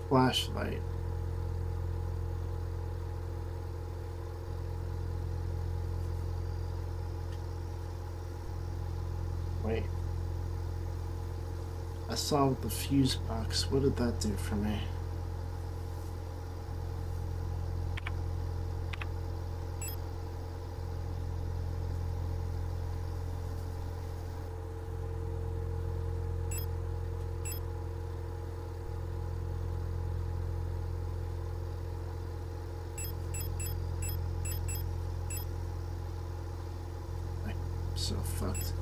flashlight. Wait. I solved the fuse box. What did that do for me? I'm so fucked.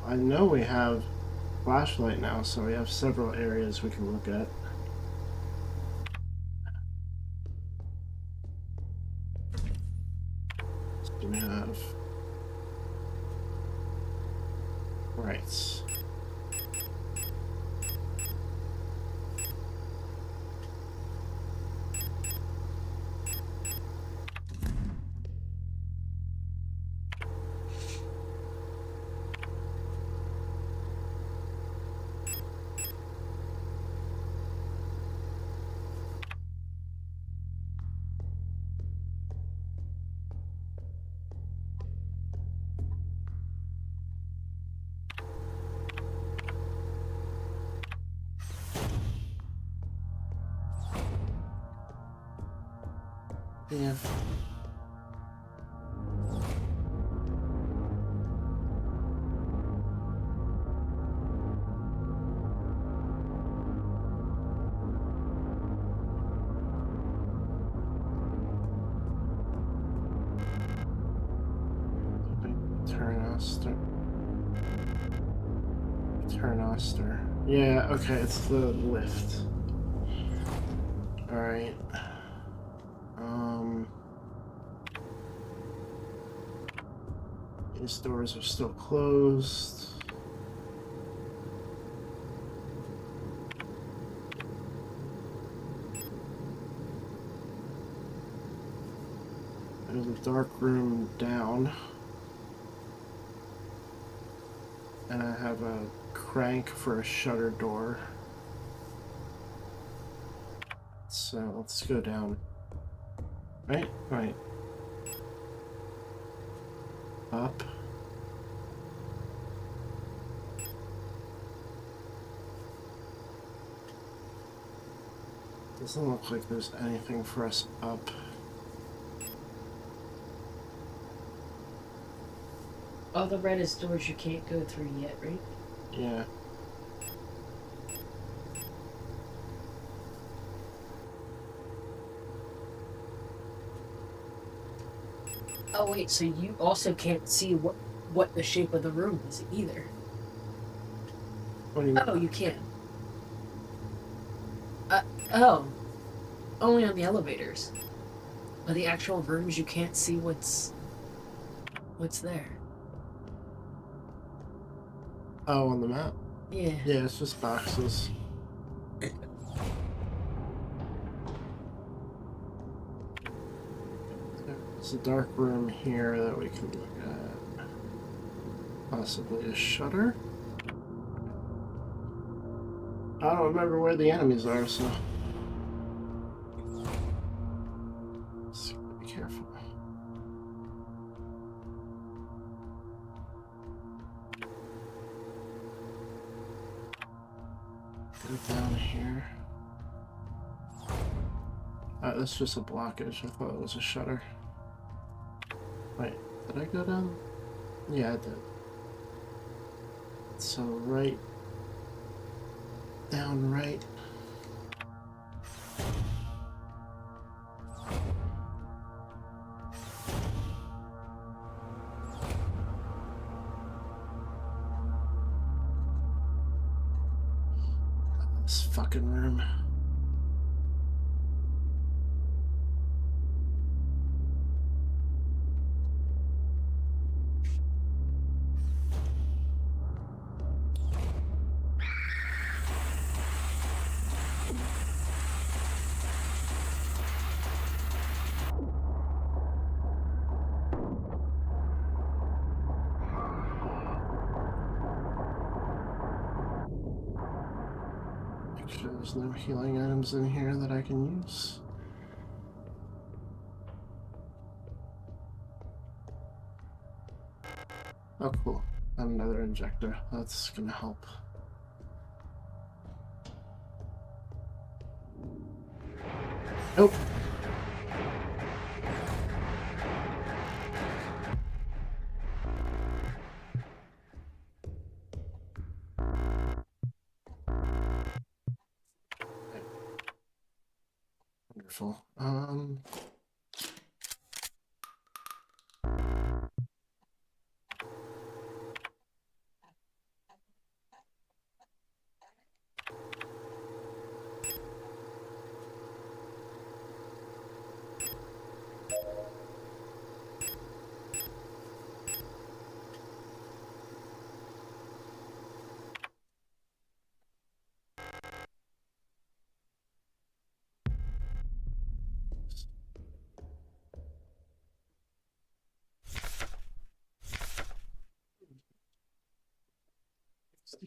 I know we have flashlight now, so we have several areas we can look at. So we have... Right. Yeah. Turnoster. Yeah, okay, it's the lift. Alright. These doors are still closed. There's a dark room down. And I have a crank for a shutter door. So let's go down. Right? Right. Up. Doesn't look like there's anything for us up. Oh, the red is doors you can't go through yet, right? Yeah. Oh wait, so you also can't see what the shape of the room is either. What do you mean? Oh, you can. Oh. Only on the elevators. But the actual rooms you can't see what's there. Oh, on the map? Yeah. Yeah, it's just boxes. There's a dark room here that we can look at. Possibly a shutter? I don't remember where the enemies are, so... Just be careful. Go down here. That's just a blockage. I thought it was a shutter. Wait, did I go down? Yeah, I did. So right... Down right. This fucking room. Make sure there's no healing items in here that I can use. Oh, cool. Another injector. That's gonna help. Nope. Wonderful.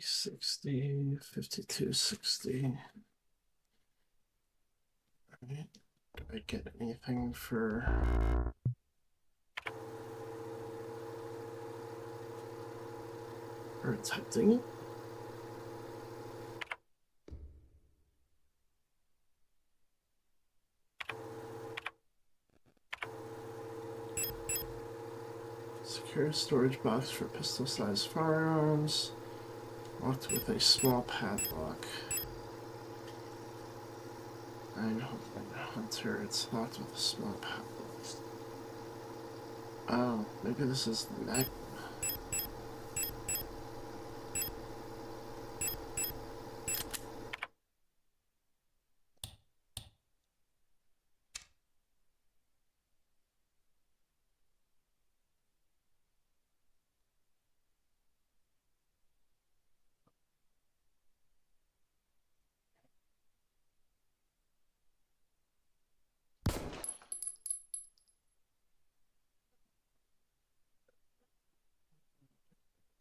60, 52, 60. Alright. Do I get anything for attempting it? Secure storage box for pistol-sized firearms. Locked with a small padlock. Hunter, it's locked with a small padlock. Oh, maybe this is the neck.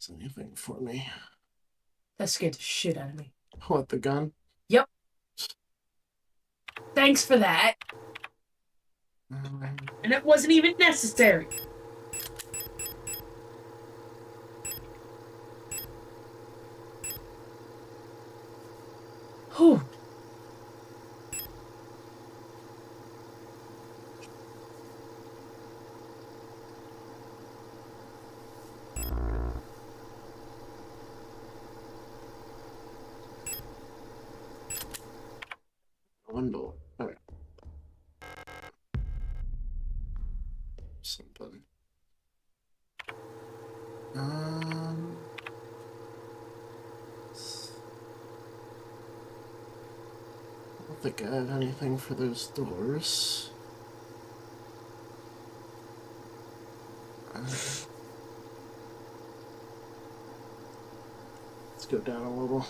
Is anything for me? That scared the shit out of me. What, the gun? Yep. Thanks for that. And it wasn't even necessary. Whew. Bundle. Alright. Something. I don't think I have anything for those doors. Let's go down a little.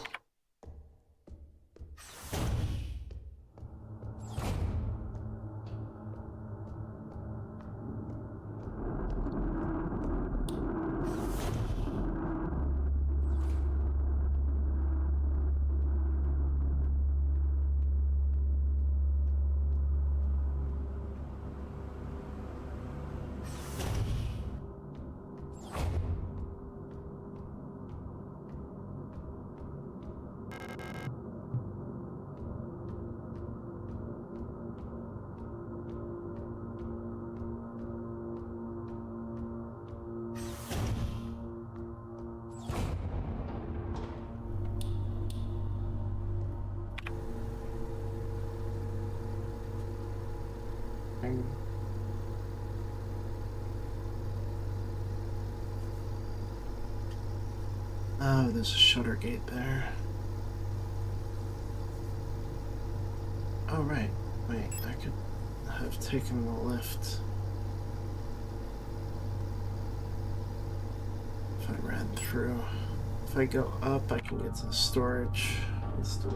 Oh, there's a shutter gate there. Oh, right. Wait, I could have taken the lift. If I ran through. If I go up, I can get to the storage. Let's do it.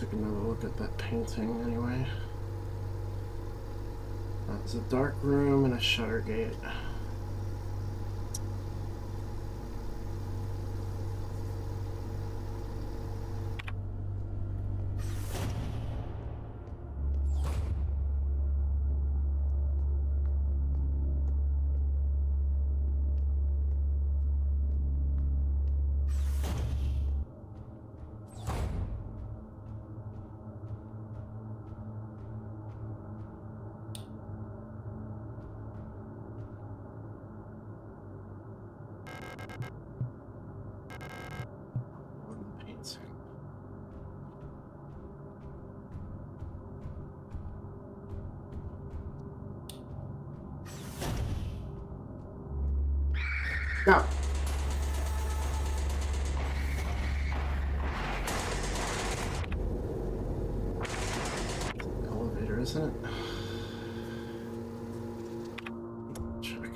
take another look at that painting anyway. It's a dark room and a shutter gate. Now, elevator, isn't it? Check.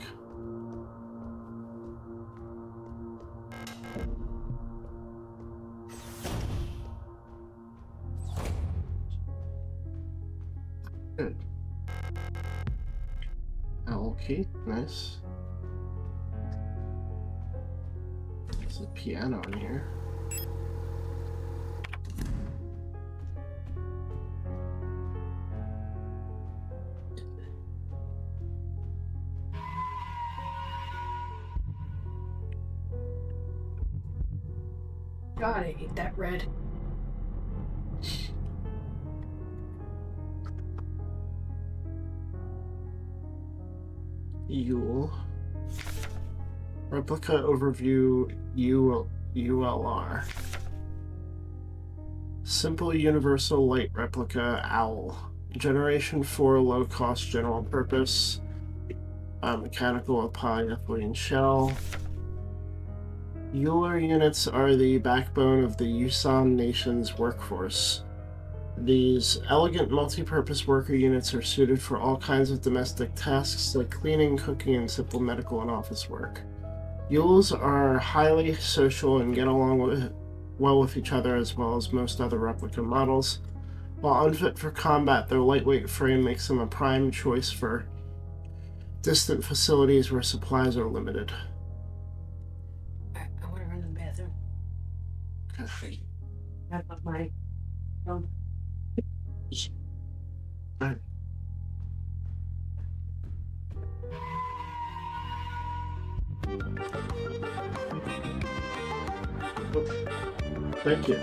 Good. Owl key, nice. There's a piano in here. God, I hate that red. Yule. Replica overview ULR. Simple universal light replica owl. Generation 4 low cost general purpose. Mechanical of polyethylene shell. Euler units are the backbone of the Yusan nation's workforce. These elegant multi-purpose worker units are suited for all kinds of domestic tasks like cleaning, cooking, and simple medical and office work. Yules are highly social and get along well with each other as well as most other replica models. While unfit for combat, their lightweight frame makes them a prime choice for distant facilities where supplies are limited. I want to run to the bathroom. Okay. I love my phone. Alright. Thank you.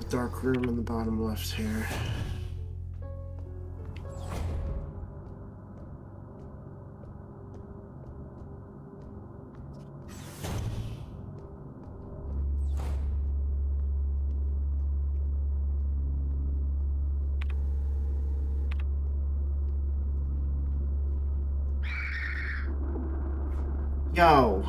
Dark room in the bottom left here. Yo.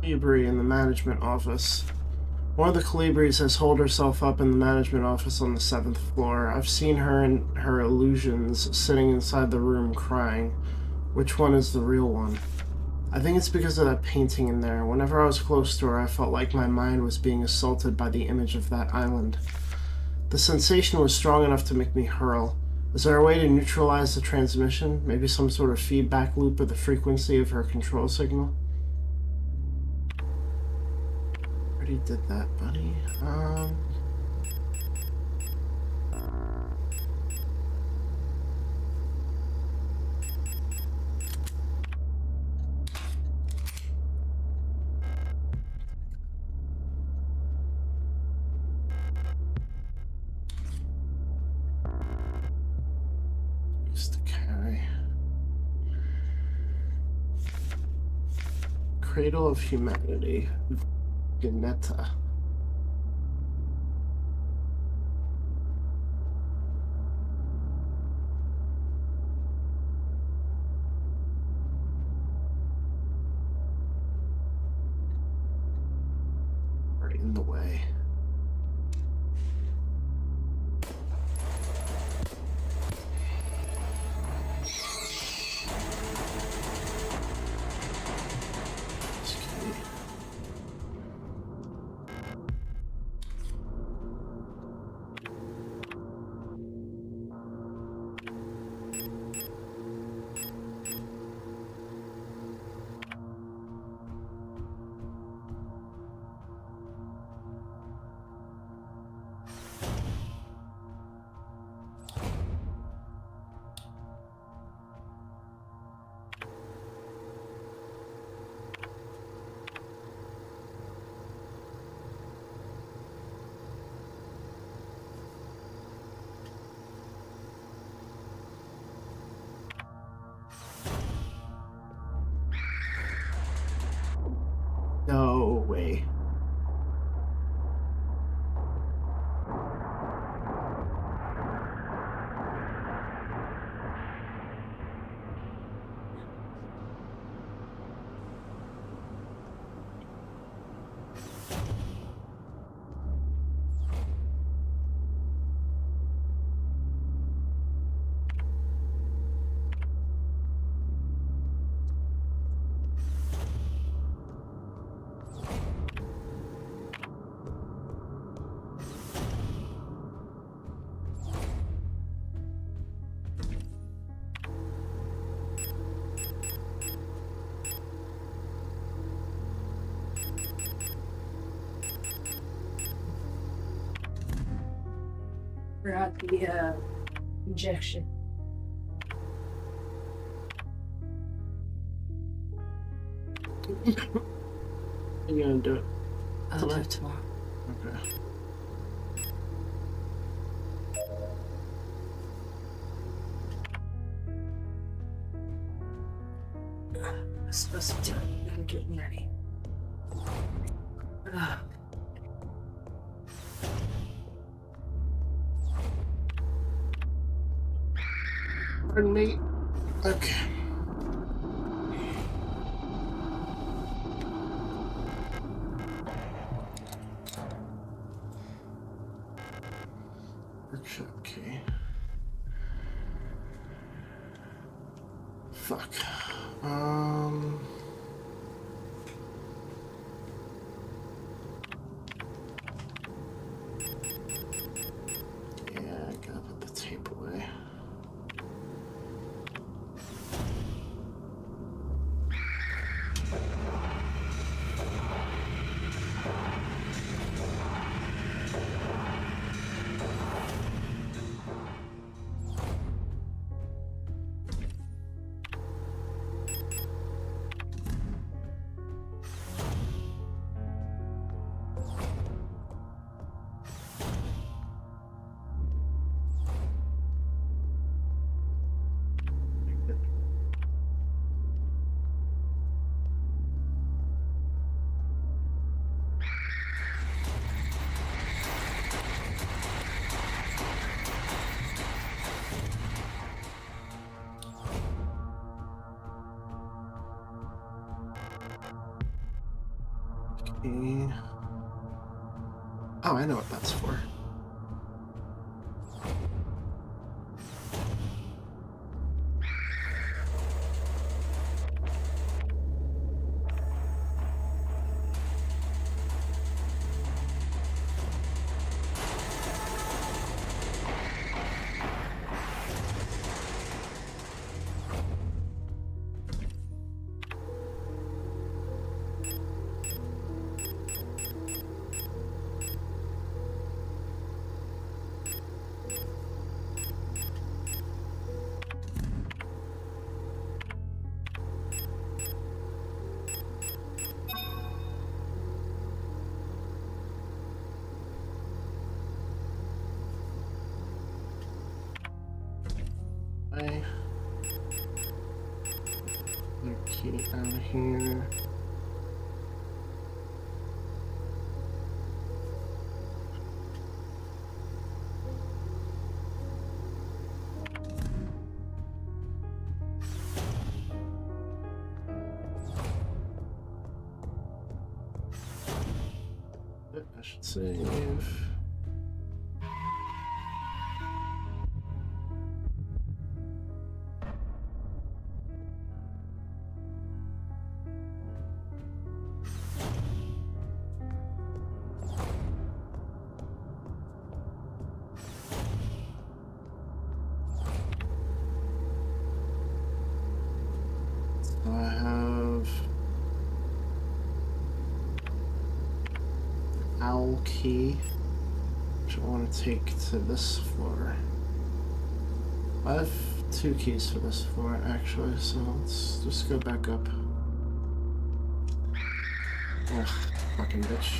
Calibri in the management office. One of the Calibris has holed herself up in the management office on the 7th floor. I've seen her and her illusions sitting inside the room crying. Which one is the real one? I think it's because of that painting in there. Whenever I was close to her, I felt like my mind was being assaulted by the image of that island. The sensation was strong enough to make me hurl. Is there a way to neutralize the transmission? Maybe some sort of feedback loop of the frequency of her control signal? Already did that, buddy. Used to carry. Cradle of Humanity. Ganetta. Right in the way. No way. Forgot the injection. You're gonna do it I'll do it tomorrow. Okay. I'm supposed to do it. I'm getting ready. Pardon me. Okay. Workshop key. Fuck. Yeah, I gotta put the tape away. Okay. Oh, I know what that's for. Okay. Another key out here. I should save. So I have owl key, which I want to take to this floor. I have 2 keys for this floor actually, so let's just go back up. Ugh, fucking bitch.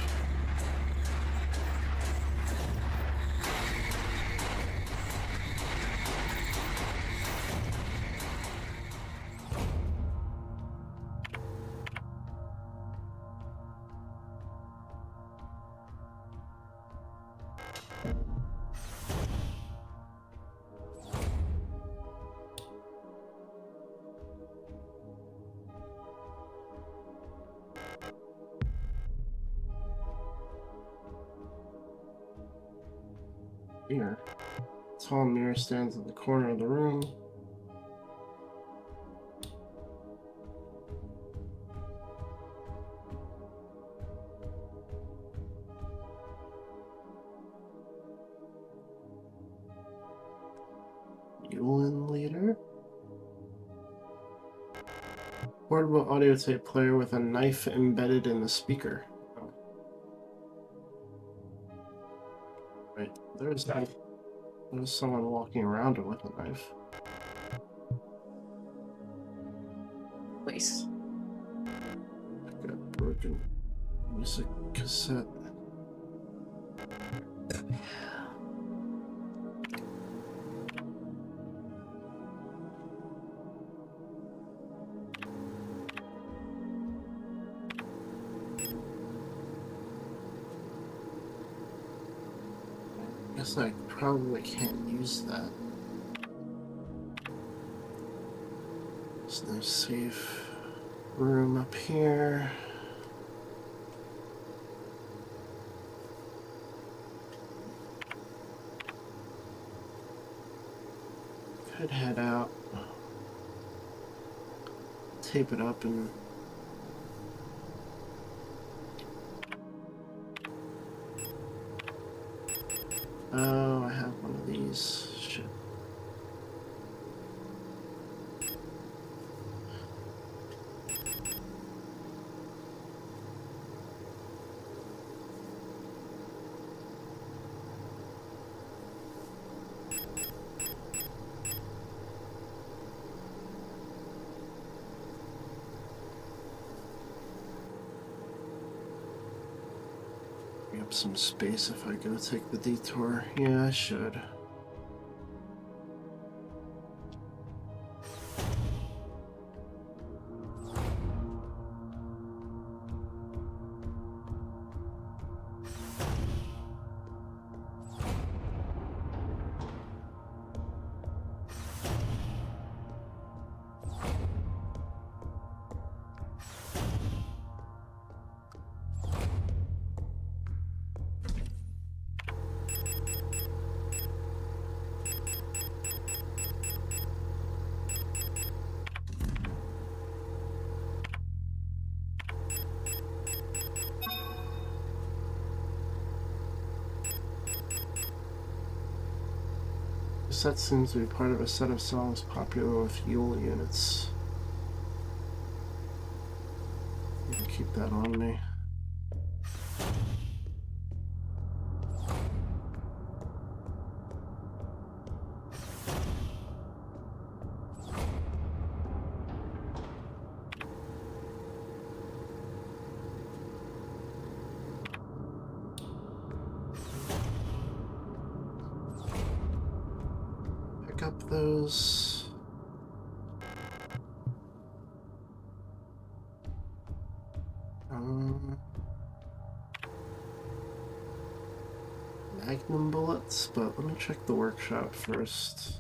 Here. Tall mirror stands in the corner of the room. Yulin leader. Portable audio tape player with a knife embedded in the speaker. Oh. Right, there's someone walking around with a knife. Place. Got a broken music cassette. Guess I probably can't use that. There's no safe room up here. Could head out, tape it up, and oh, I have one of these. Shit. Free up some space if I go take the detour. Yeah, I should. The set seems to be part of a set of songs popular with Yule units. I'll keep that on me. Pick up those. Magnum bullets, but let me check the workshop first.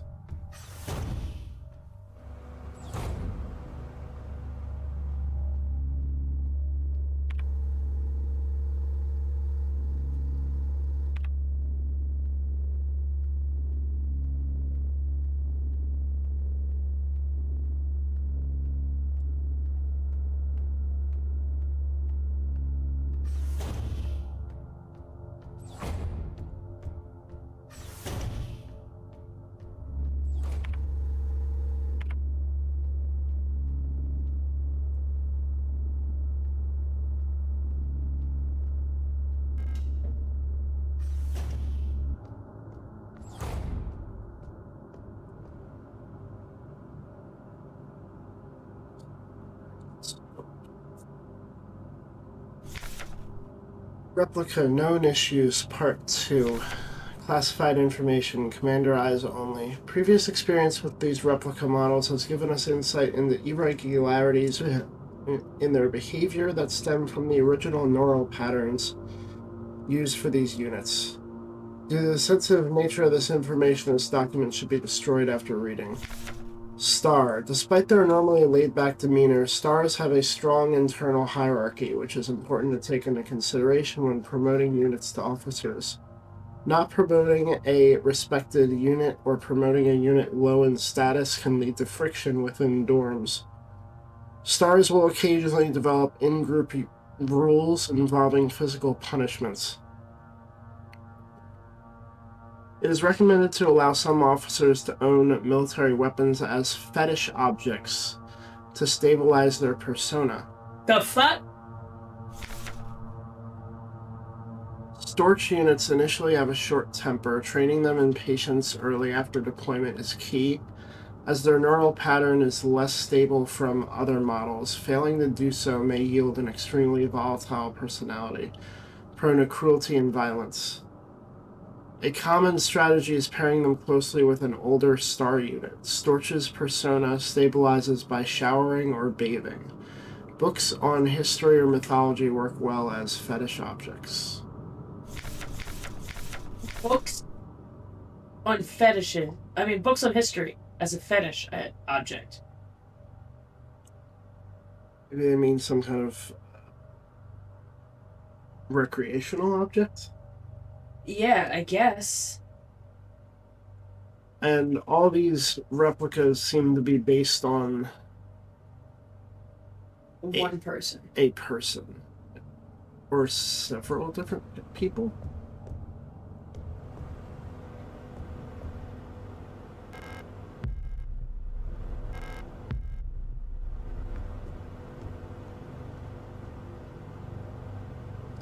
Replica known issues, Part 2. Classified information, Commander Eyes only. Previous experience with these replica models has given us insight into irregularities in their behavior that stem from the original neural patterns used for these units. Due to the sensitive nature of this information, this document should be destroyed after reading. Star. Despite their normally laid-back demeanor, stars have a strong internal hierarchy, which is important to take into consideration when promoting units to officers. Not promoting a respected unit or promoting a unit low in status can lead to friction within dorms. Stars will occasionally develop in-group rules involving physical punishments. It is recommended to allow some officers to own military weapons as fetish objects to stabilize their persona. The fuck? Storch units initially have a short temper. Training them in patience early after deployment is key, as their neural pattern is less stable from other models. Failing to do so may yield an extremely volatile personality, prone to cruelty and violence. A common strategy is pairing them closely with an older star unit. Storch's persona stabilizes by showering or bathing. Books on history or mythology work well as fetish objects. Books on fetishes. Books on history as a fetish object. Maybe they mean some kind of recreational object? Yeah, I guess. And all these replicas seem to be based on one person. A person. Or several different people?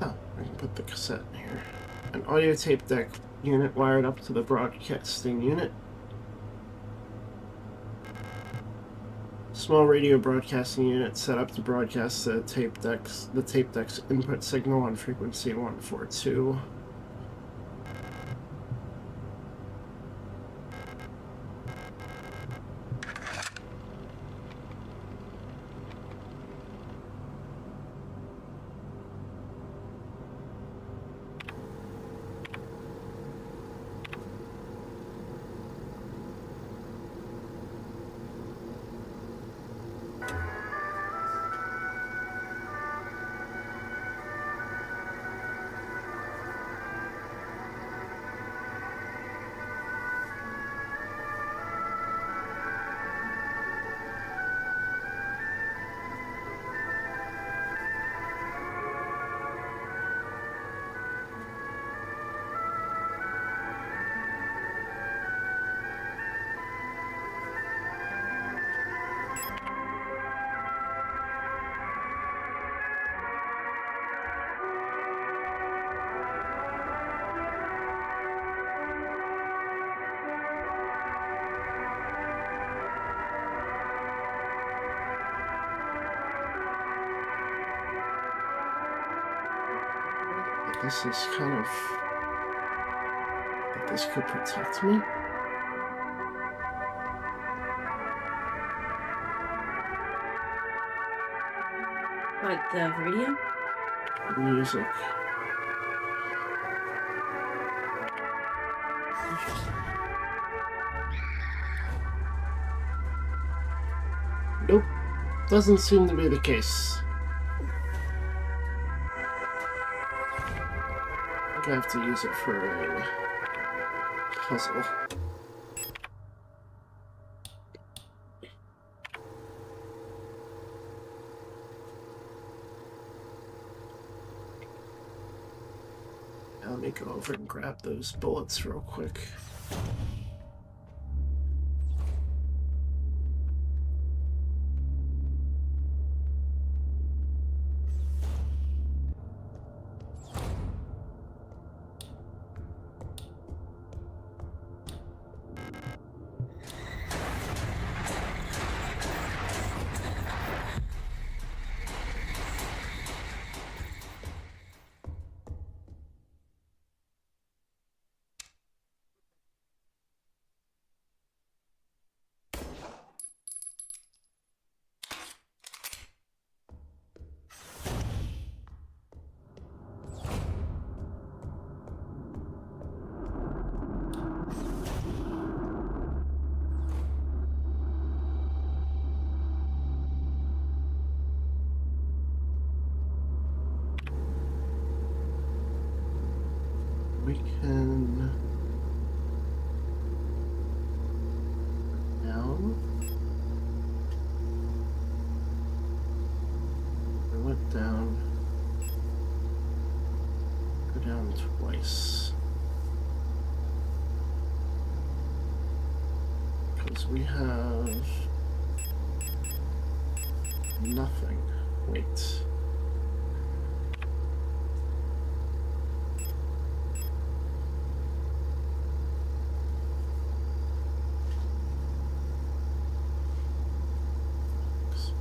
Oh, I can put the cassette in here. An audio tape deck unit wired up to the broadcasting unit. Small radio broadcasting unit set up to broadcast the tape deck's input signal on frequency 142. This is kind of... that this could protect me? Like the radio? Music. Interesting. Nope. Doesn't seem to be the case. I think I have to use it for a puzzle. Now let me go over and grab those bullets real quick. We can down. I went down. Go down twice. Because we have nothing. Wait.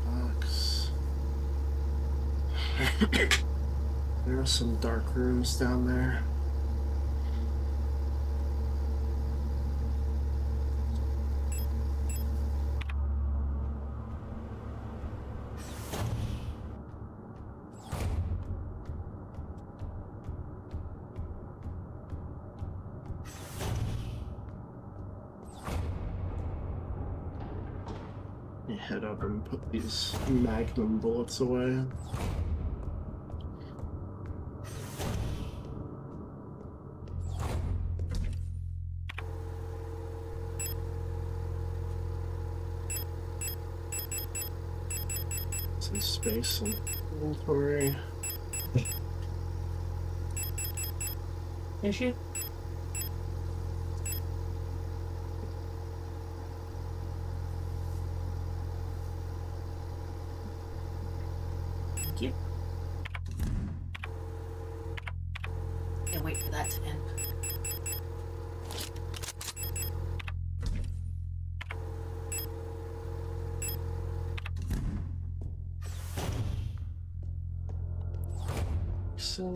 Box. There are some dark rooms down there. You head up and put these magnum bullets away. Some space and inventory. Issue? Thank you. Can't wait for that to end. So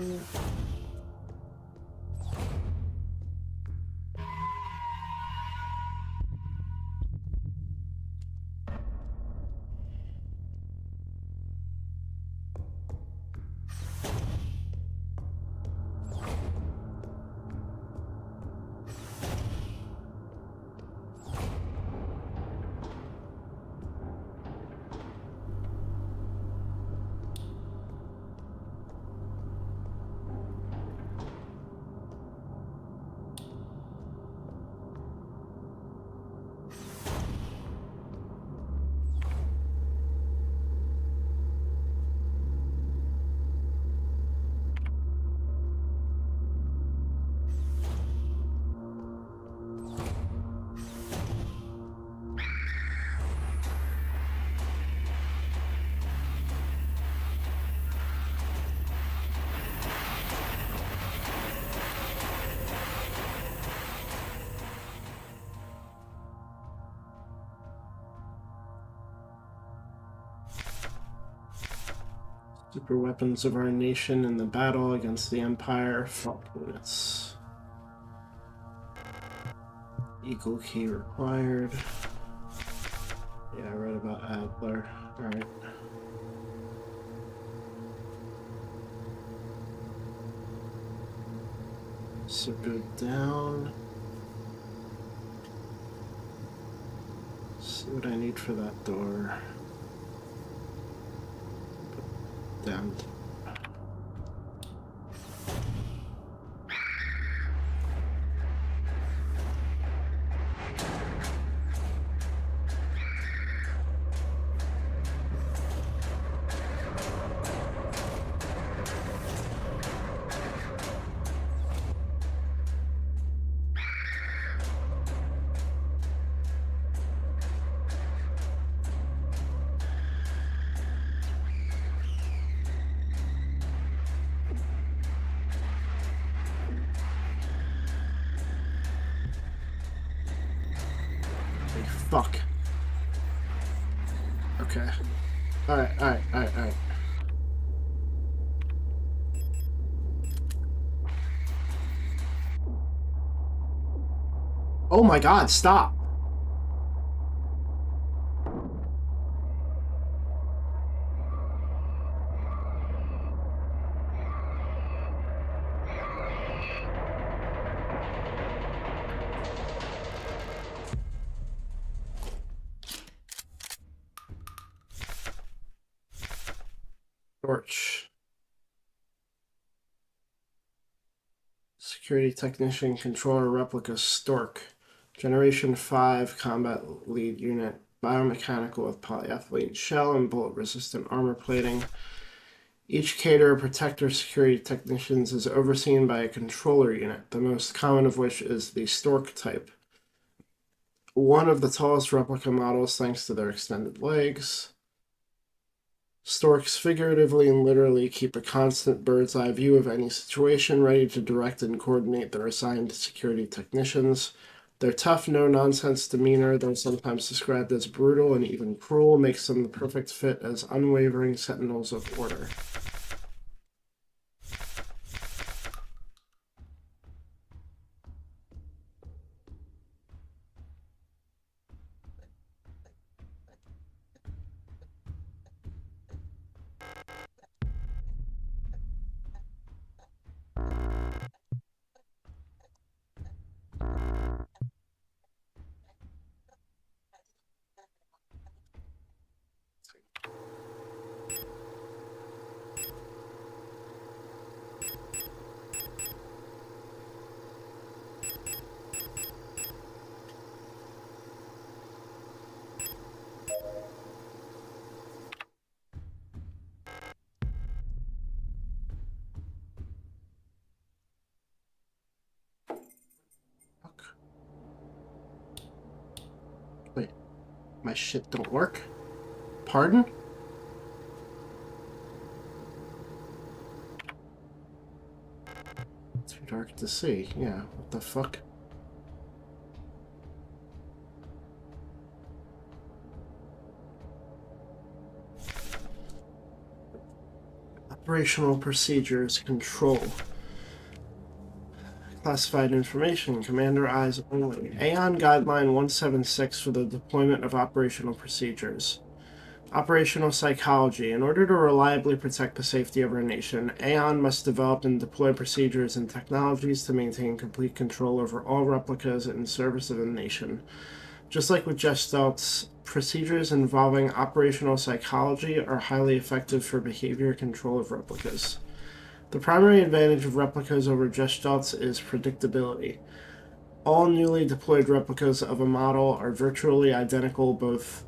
super weapons of our nation in the battle against the Empire. Fault units. Eagle key required. Yeah, I read about Adler. Alright. So go down. See what I need for that door. Down. Fuck. Okay. Alright. Oh my god, stop! Torch. Security Technician Controller Replica Stork. Generation 5 Combat Lead Unit. Biomechanical with polyethylene shell and bullet-resistant armor plating. Each caterer, protector, security technicians is overseen by a controller unit, the most common of which is the Stork type. One of the tallest replica models thanks to their extended legs. Storks figuratively and literally keep a constant bird's eye view of any situation, ready to direct and coordinate their assigned security technicians. Their tough, no-nonsense demeanor, though sometimes described as brutal and even cruel, makes them the perfect fit as unwavering sentinels of order. Wait, my shit don't work? Pardon? Too dark to see. Yeah, what the fuck? Operational procedures control. Classified information, Commander Eyes only. Aeon Guideline 176 for the deployment of operational procedures. Operational psychology. In order to reliably protect the safety of our nation, Aeon must develop and deploy procedures and technologies to maintain complete control over all replicas in service of the nation. Just like with Gestalts, procedures involving operational psychology are highly effective for behavior control of replicas. The primary advantage of replicas over Gestalts is predictability. All newly deployed replicas of a model are virtually identical both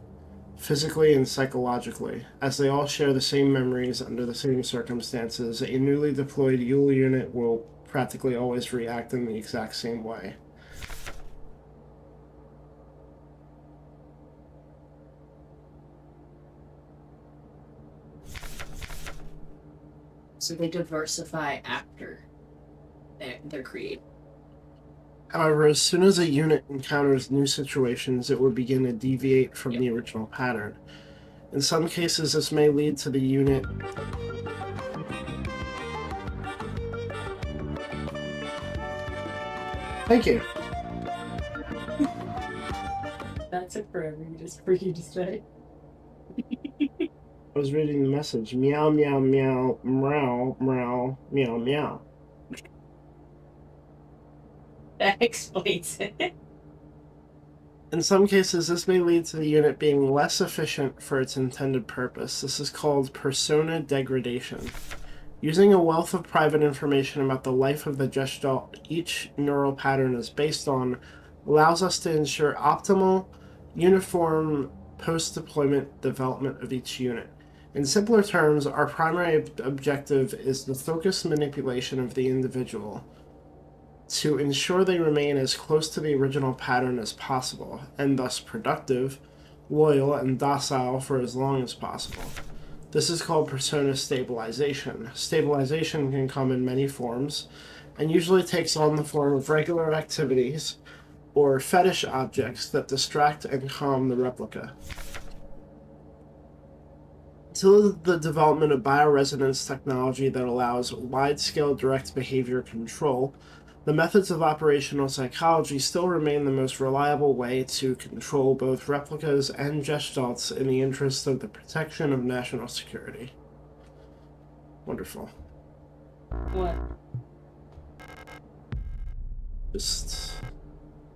physically and psychologically, as they all share the same memories under the same circumstances. A newly deployed Yule unit will practically always react in the exact same way. So they diversify after they're created. However, as soon as a unit encounters new situations, it will begin to deviate from the original pattern. In some cases, this may lead to the unit Thank you. That took forever for you to say. I was reading the message. Meow, meow, meow, meow, meow, meow, meow. That explains it. In some cases, this may lead to the unit being less efficient for its intended purpose. This is called persona degradation. Using a wealth of private information about the life of the gestalt each neural pattern is based on allows us to ensure optimal, uniform post-deployment development of each unit. In simpler terms, our primary objective is the focused manipulation of the individual to ensure they remain as close to the original pattern as possible, and thus productive, loyal, and docile for as long as possible. This is called persona stabilization. Stabilization can come in many forms, and usually takes on the form of regular activities or fetish objects that distract and calm the replica. Until the development of bioresonance technology that allows wide-scale direct behavior control, the methods of operational psychology still remain the most reliable way to control both replicas and gestalts in the interest of the protection of national security. Wonderful. What? Just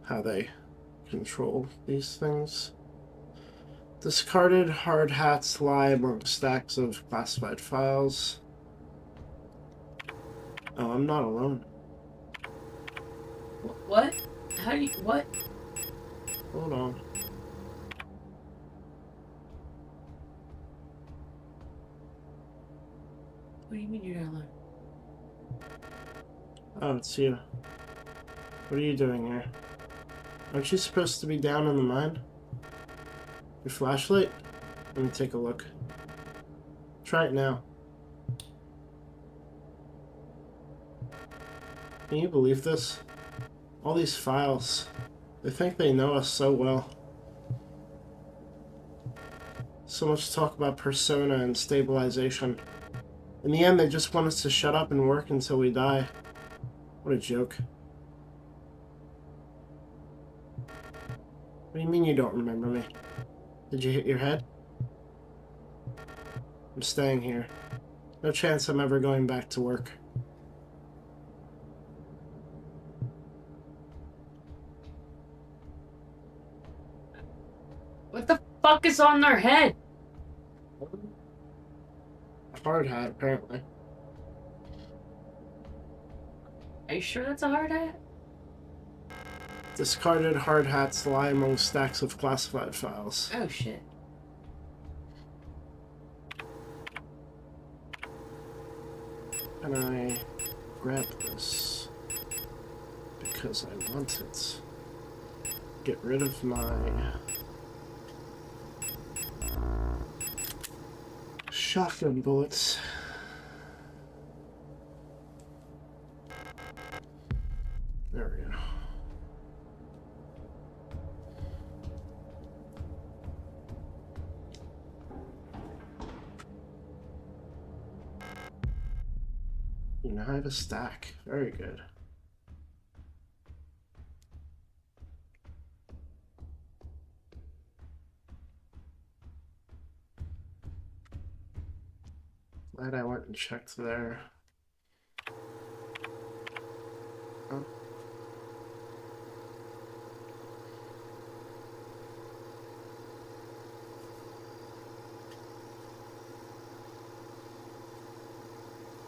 how they control these things. Discarded hard hats lie among stacks of classified files. Oh, I'm not alone. What? How do you... What? Hold on. What do you mean you're not alone? Oh, it's you. What are you doing here? Aren't you supposed to be down in the mine? Your flashlight? Let me take a look. Try it now. Can you believe this? All these files. They think they know us so well. So much talk about persona and stabilization. In the end, they just want us to shut up and work until we die. What a joke. What do you mean you don't remember me? Did you hit your head? I'm staying here. No chance I'm ever going back to work. What the fuck is on their head? Hard hat, apparently. Are you sure that's a hard hat? Discarded hard hats lie among stacks of classified files. Oh shit. Can I grab this? Because I want it. Get rid of my shotgun bullets. There we go. You now have a stack. Very good. Glad I went and checked there. Oh.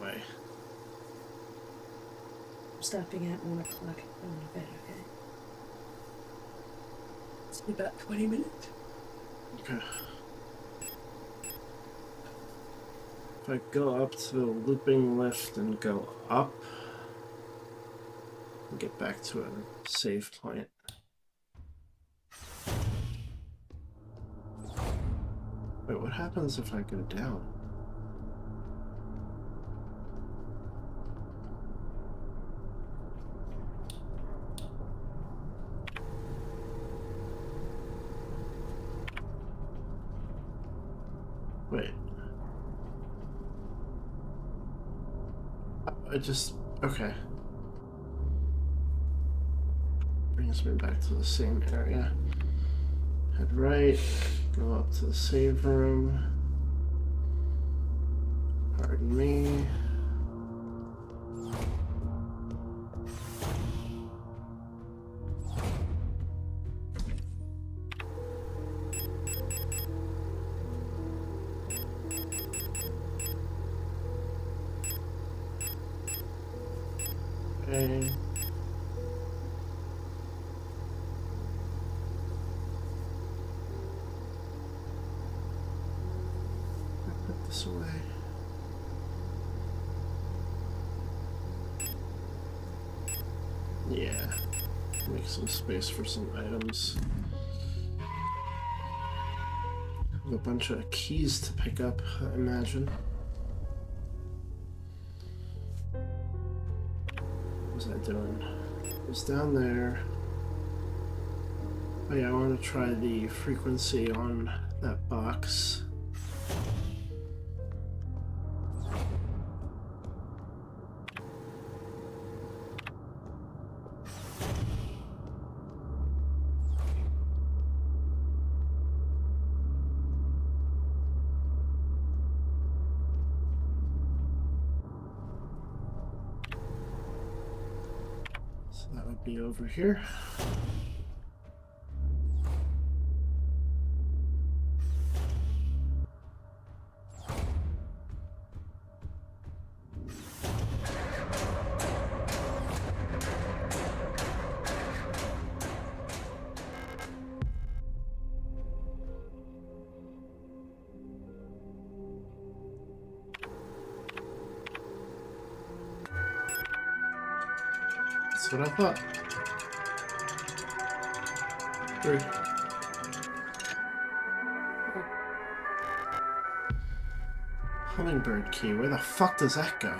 Wait. I'm stopping at 1 o'clock. I'm going to bed, okay? It's been about 20 minutes. Okay. If I go up to the looping lift and go up, and get back to a save point. Wait, what happens if I go down? Wait. I just... okay. Brings me back to the same area. Head right, go up to the save room. Pardon me. Okay. Put this away. Yeah. Make some space for some items. A bunch of keys to pick up, I imagine. What was I doing? It was down there. Oh yeah, I want to try the frequency on that box. So that would be over here. That's what I thought. Great. Hummingbird key. Where the fuck does that go?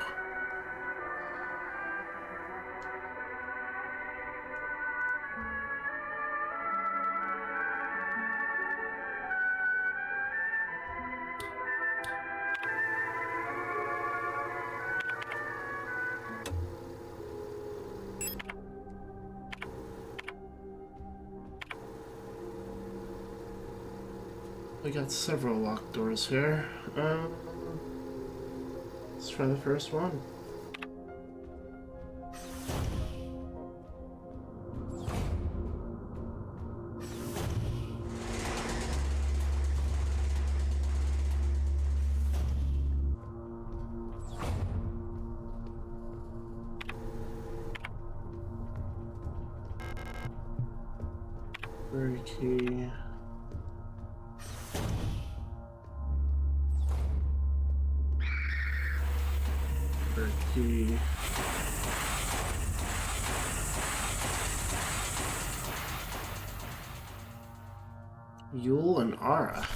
We got several locked doors here. Let's try the first one. Very key. Very key. Yule and Ara.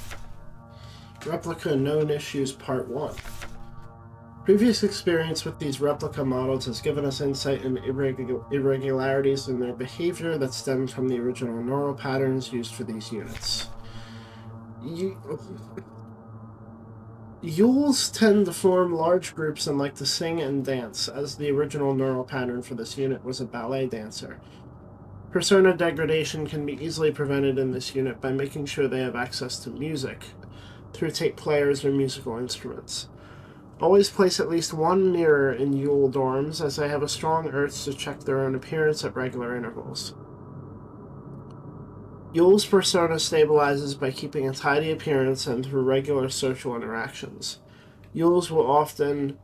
Replica Known Issues Part 1. Previous experience with these replica models has given us insight into irregularities in their behavior that stem from the original neural patterns used for these units. Yules tend to form large groups and like to sing and dance, as the original neural pattern for this unit was a ballet dancer. Persona degradation can be easily prevented in this unit by making sure they have access to music through tape players or musical instruments. Always place at least one mirror in Yule dorms, as they have a strong urge to check their own appearance at regular intervals. Yule's persona stabilizes by keeping a tidy appearance and through regular social interactions. Yules will often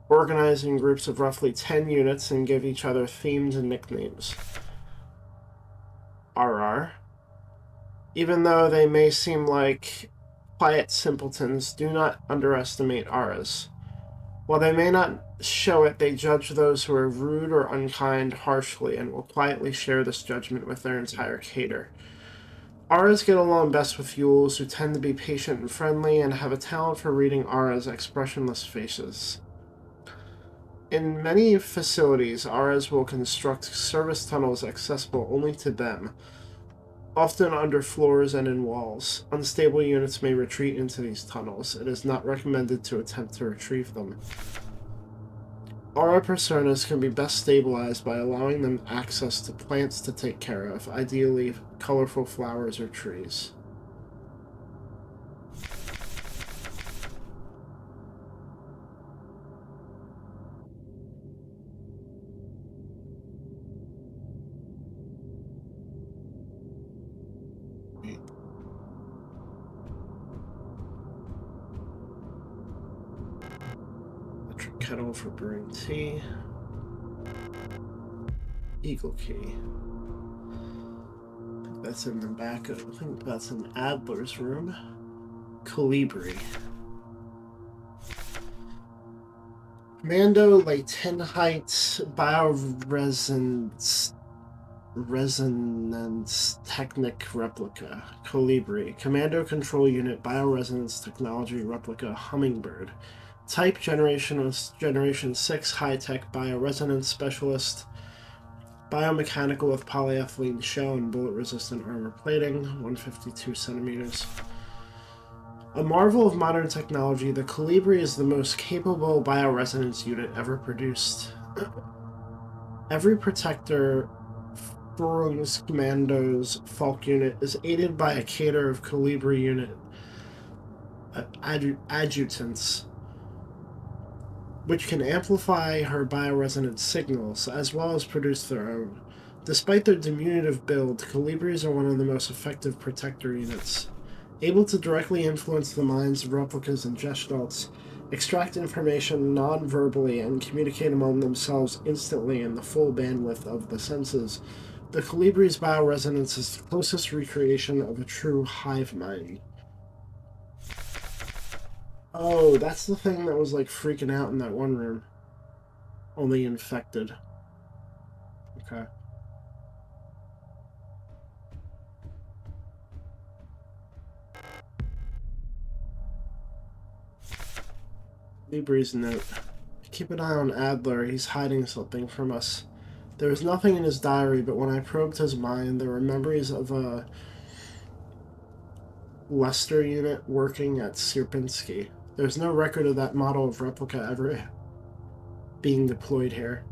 organize in groups of roughly 10 units and give each other themes and nicknames. RR. Even though they may seem like quiet simpletons, do not underestimate Aras. While they may not show it, they judge those who are rude or unkind harshly and will quietly share this judgment with their entire cater. Aras get along best with Yules, who tend to be patient and friendly and have a talent for reading Aras' expressionless faces. In many facilities, Aras will construct service tunnels accessible only to them, often under floors and in walls. Unstable units may retreat into these tunnels. It is not recommended to attempt to retrieve them. Aura personas can be best stabilized by allowing them access to plants to take care of, ideally colorful flowers or trees. Electric kettle for brewing tea. Eagle key. I think that's in the back of, I think that's in Adler's room. Colibri. Commando Latenheit Bioresonance Technic Replica. Colibri. Commando Control Unit Bioresonance Technology Replica Hummingbird. Type Generation 6 High-Tech Bioresonance Specialist. Biomechanical with polyethylene shell and bullet-resistant armor plating. 152 centimeters. A marvel of modern technology, the Colibri is the most capable bioresonance unit ever produced. Every Protector Führungs Commandos Falk unit is aided by a cadre of Colibri unit adjutants, which can amplify her bioresonance signals, as well as produce their own. Despite their diminutive build, Colibris are one of the most effective Protector units. Able to directly influence the minds of replicas and gestalts, extract information non-verbally, and communicate among themselves instantly in the full bandwidth of the senses, the Colibri's bioresonance is the closest recreation of a true hive mind. Oh, that's the thing that was like freaking out in that one room. Only infected. Okay. Libri's note. Keep an eye on Adler. He's hiding something from us. There was nothing in his diary, but when I probed his mind, there were memories of a Lester unit working at Sierpinski. There's no record of that model of replica ever being deployed here.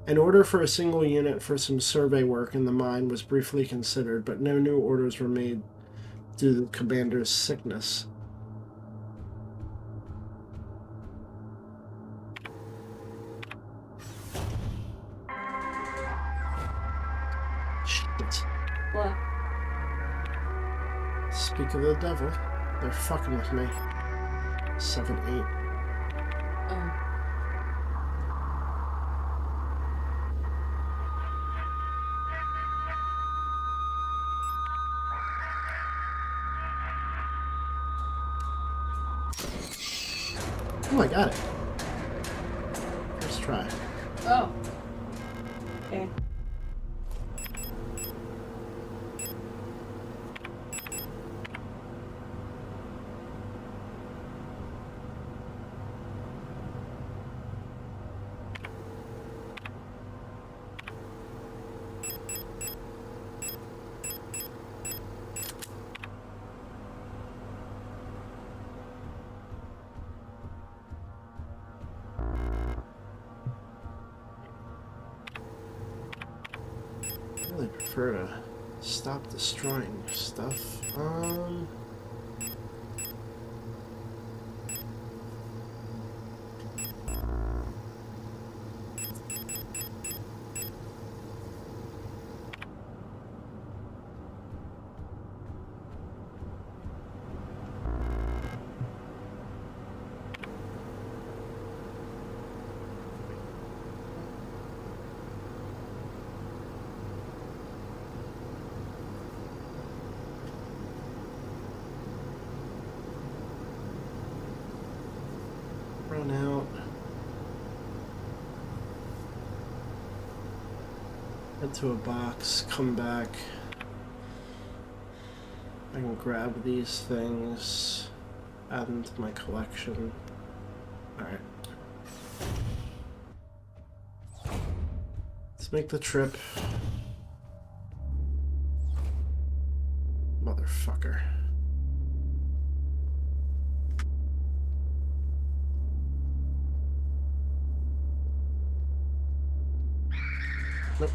An order for a single unit for some survey work in the mine was briefly considered, but no new orders were made due to the commander's sickness. Shit. What? Speak of the devil. They're fucking with me. 7-8. Oh. Oh, I got it. First try. Oh. Okay. I really prefer to stop destroying stuff. Run out. Head to a box, come back. I can grab these things, add them to my collection. Alright. Let's make the trip. Motherfucker. Nope.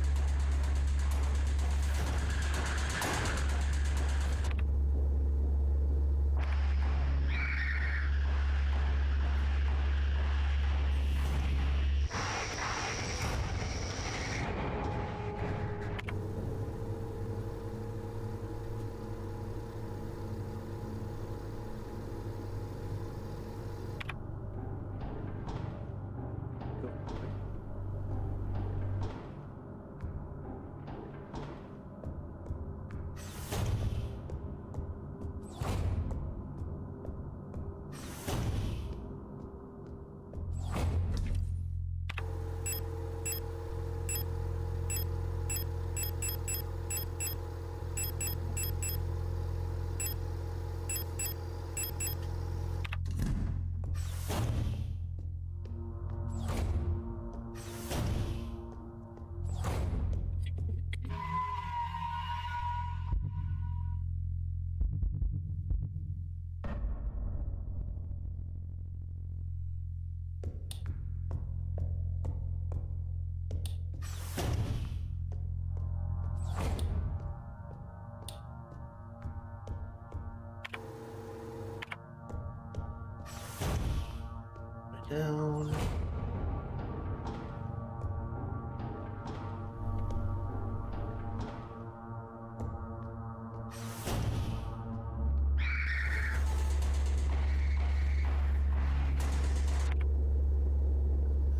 down.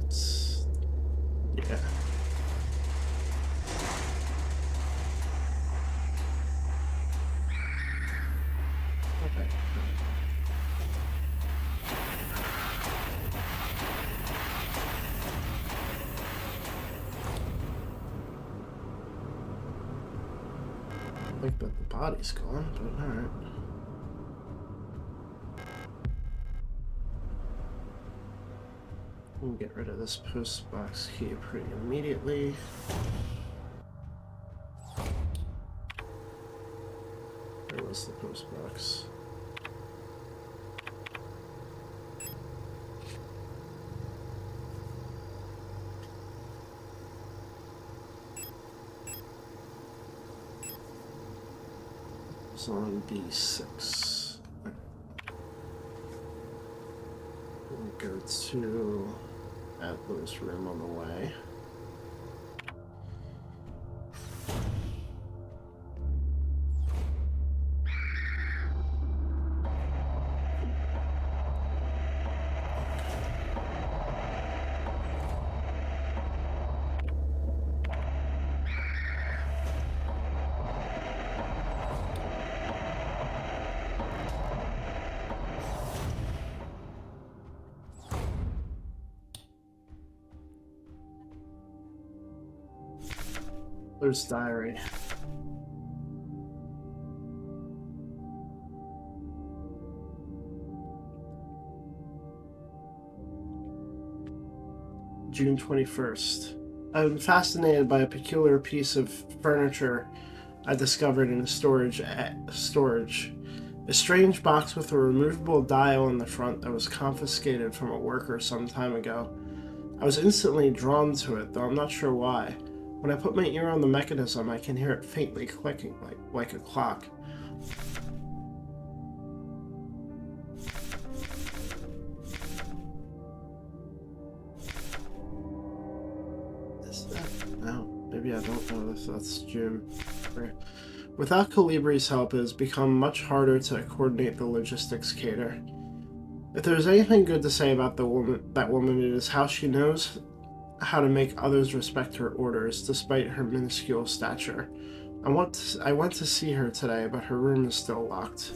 It's... yeah. Okay. I think that the body's gone, but alright. We'll get rid of this post box key pretty immediately. Where was the post box? It's on B6. We'll go to Adler's room on the way. There's diary. June 21st. I've been fascinated by a peculiar piece of furniture I discovered in a storage. A strange box with a removable dial in the front that was confiscated from a worker some time ago. I was instantly drawn to it, though I'm not sure why. When I put my ear on the mechanism, I can hear it faintly clicking, like a clock. Is that... no, maybe I don't know if that's June. Without Calibri's help, it has become much harder to coordinate the logistics cater. If there's anything good to say about that woman, it is how she knows how to make others respect her orders, despite her minuscule stature. I went to see her today, but her room is still locked.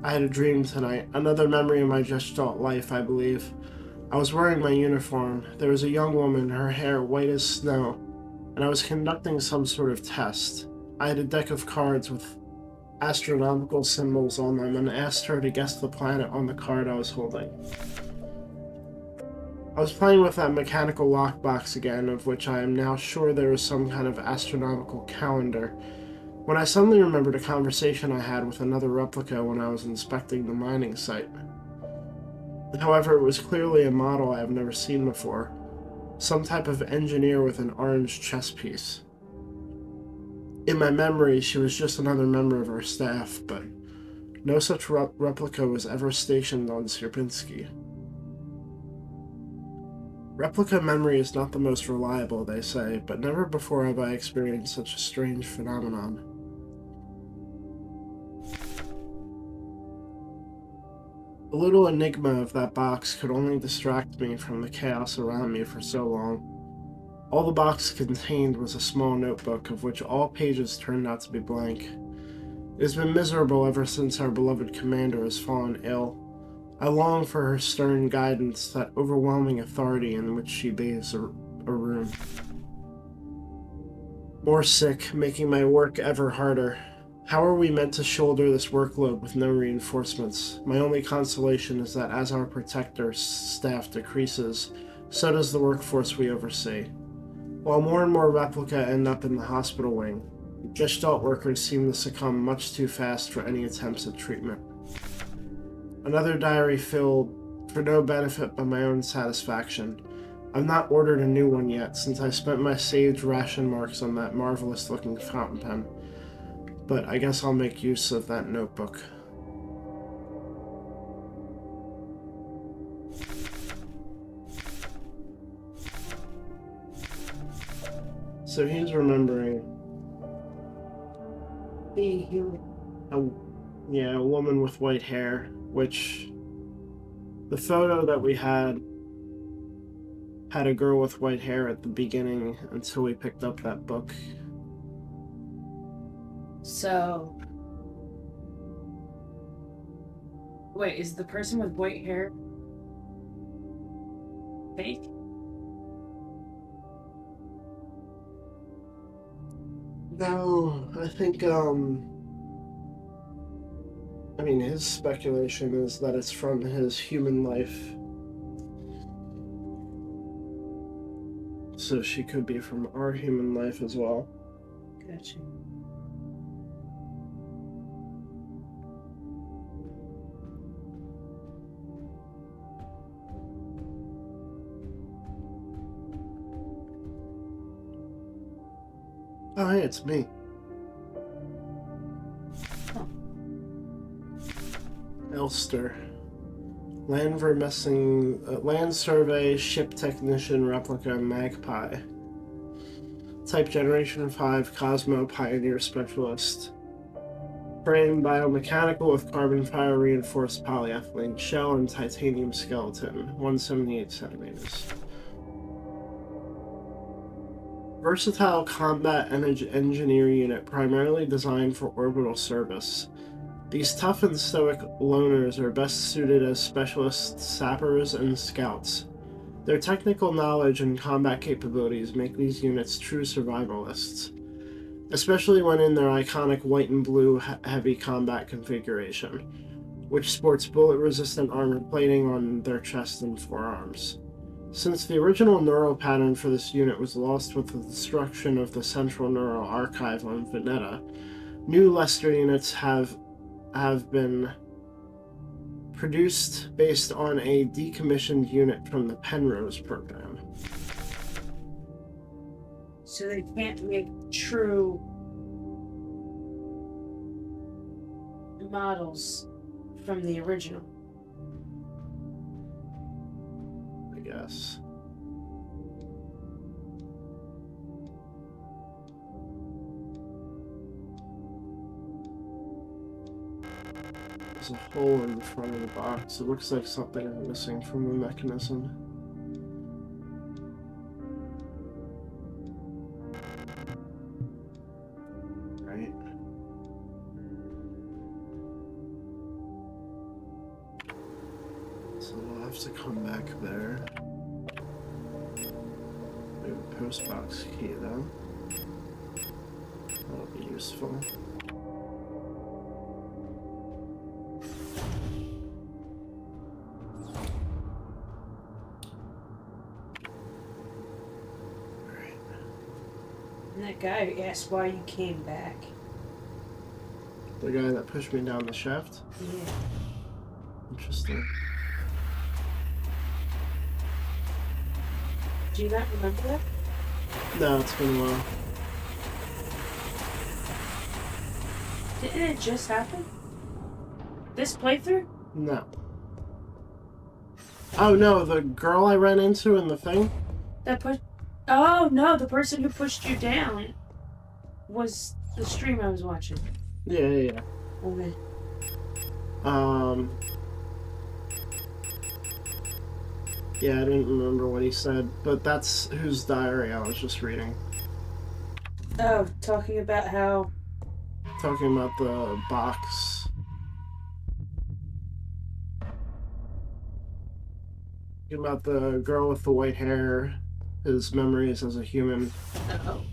I had a dream tonight, another memory of my Gestalt life, I believe. I was wearing my uniform. There was a young woman, her hair white as snow, and I was conducting some sort of test. I had a deck of cards with astronomical symbols on them and asked her to guess the planet on the card I was holding. I was playing with that mechanical lockbox again, of which I am now sure there was some kind of astronomical calendar, when I suddenly remembered a conversation I had with another replica when I was inspecting the mining site. However, it was clearly a model I have never seen before, some type of engineer with an orange chess piece. In my memory, she was just another member of our staff, but no such replica was ever stationed on Sierpinski. Replica memory is not the most reliable, they say, but never before have I experienced such a strange phenomenon. The little enigma of that box could only distract me from the chaos around me for so long. All the box contained was a small notebook, of which all pages turned out to be blank. It has been miserable ever since our beloved commander has fallen ill. I long for her stern guidance, that overwhelming authority in which she bathes a room. More sick, making my work ever harder. How are we meant to shoulder this workload with no reinforcements? My only consolation is that as our protector staff decreases, so does the workforce we oversee. While more and more replica end up in the hospital wing, Gestalt workers seem to succumb much too fast for any attempts at treatment. Another diary filled for no benefit but my own satisfaction. I've not ordered a new one yet, since I spent my saved ration marks on that marvelous-looking fountain pen, but I guess I'll make use of that notebook. So he's remembering The human. a woman with white hair, which the photo that we had a girl with white hair at the beginning until we picked up that book. So. Wait, is the person with white hair fake? No, I think, I mean, his speculation is that it's from his human life. So she could be from our human life as well. Gotcha. Oh, hey, it's me. Huh. Elster. Land survey, ship technician, replica, Magpie. Type Generation 5, Cosmo, Pioneer Specialist. Frame biomechanical with carbon fiber reinforced polyethylene shell and titanium skeleton, 178 centimeters. Versatile combat engineer unit primarily designed for orbital service. These tough and stoic loners are best suited as specialist sappers and scouts. Their technical knowledge and combat capabilities make these units true survivalists, especially when in their iconic white and blue heavy combat configuration, which sports bullet-resistant armor plating on their chest and forearms. Since the original neural pattern for this unit was lost with the destruction of the Central Neural Archive on Veneta, new Lester units have been produced based on a decommissioned unit from the Penrose program. So they can't make true models from the original. I guess. There's a hole in the front of the box. It looks like something is missing from the mechanism. Right. So we'll have to come back there. We have a postbox key though. That'll be useful. And that guy asked why you came back. The guy that pushed me down the shaft? Yeah. Interesting. Do you not remember that? No, it's been a while. Didn't it just happen? This playthrough? No. Oh no, the girl I ran into in the thing? That push. Oh no, the person who pushed you down was the stream I was watching. Yeah. Okay. Yeah, I didn't remember what he said, but that's whose diary I was just reading. Oh, talking about how. Talking about the box. Talking about the girl with the white hair, his memories as a human. Oh.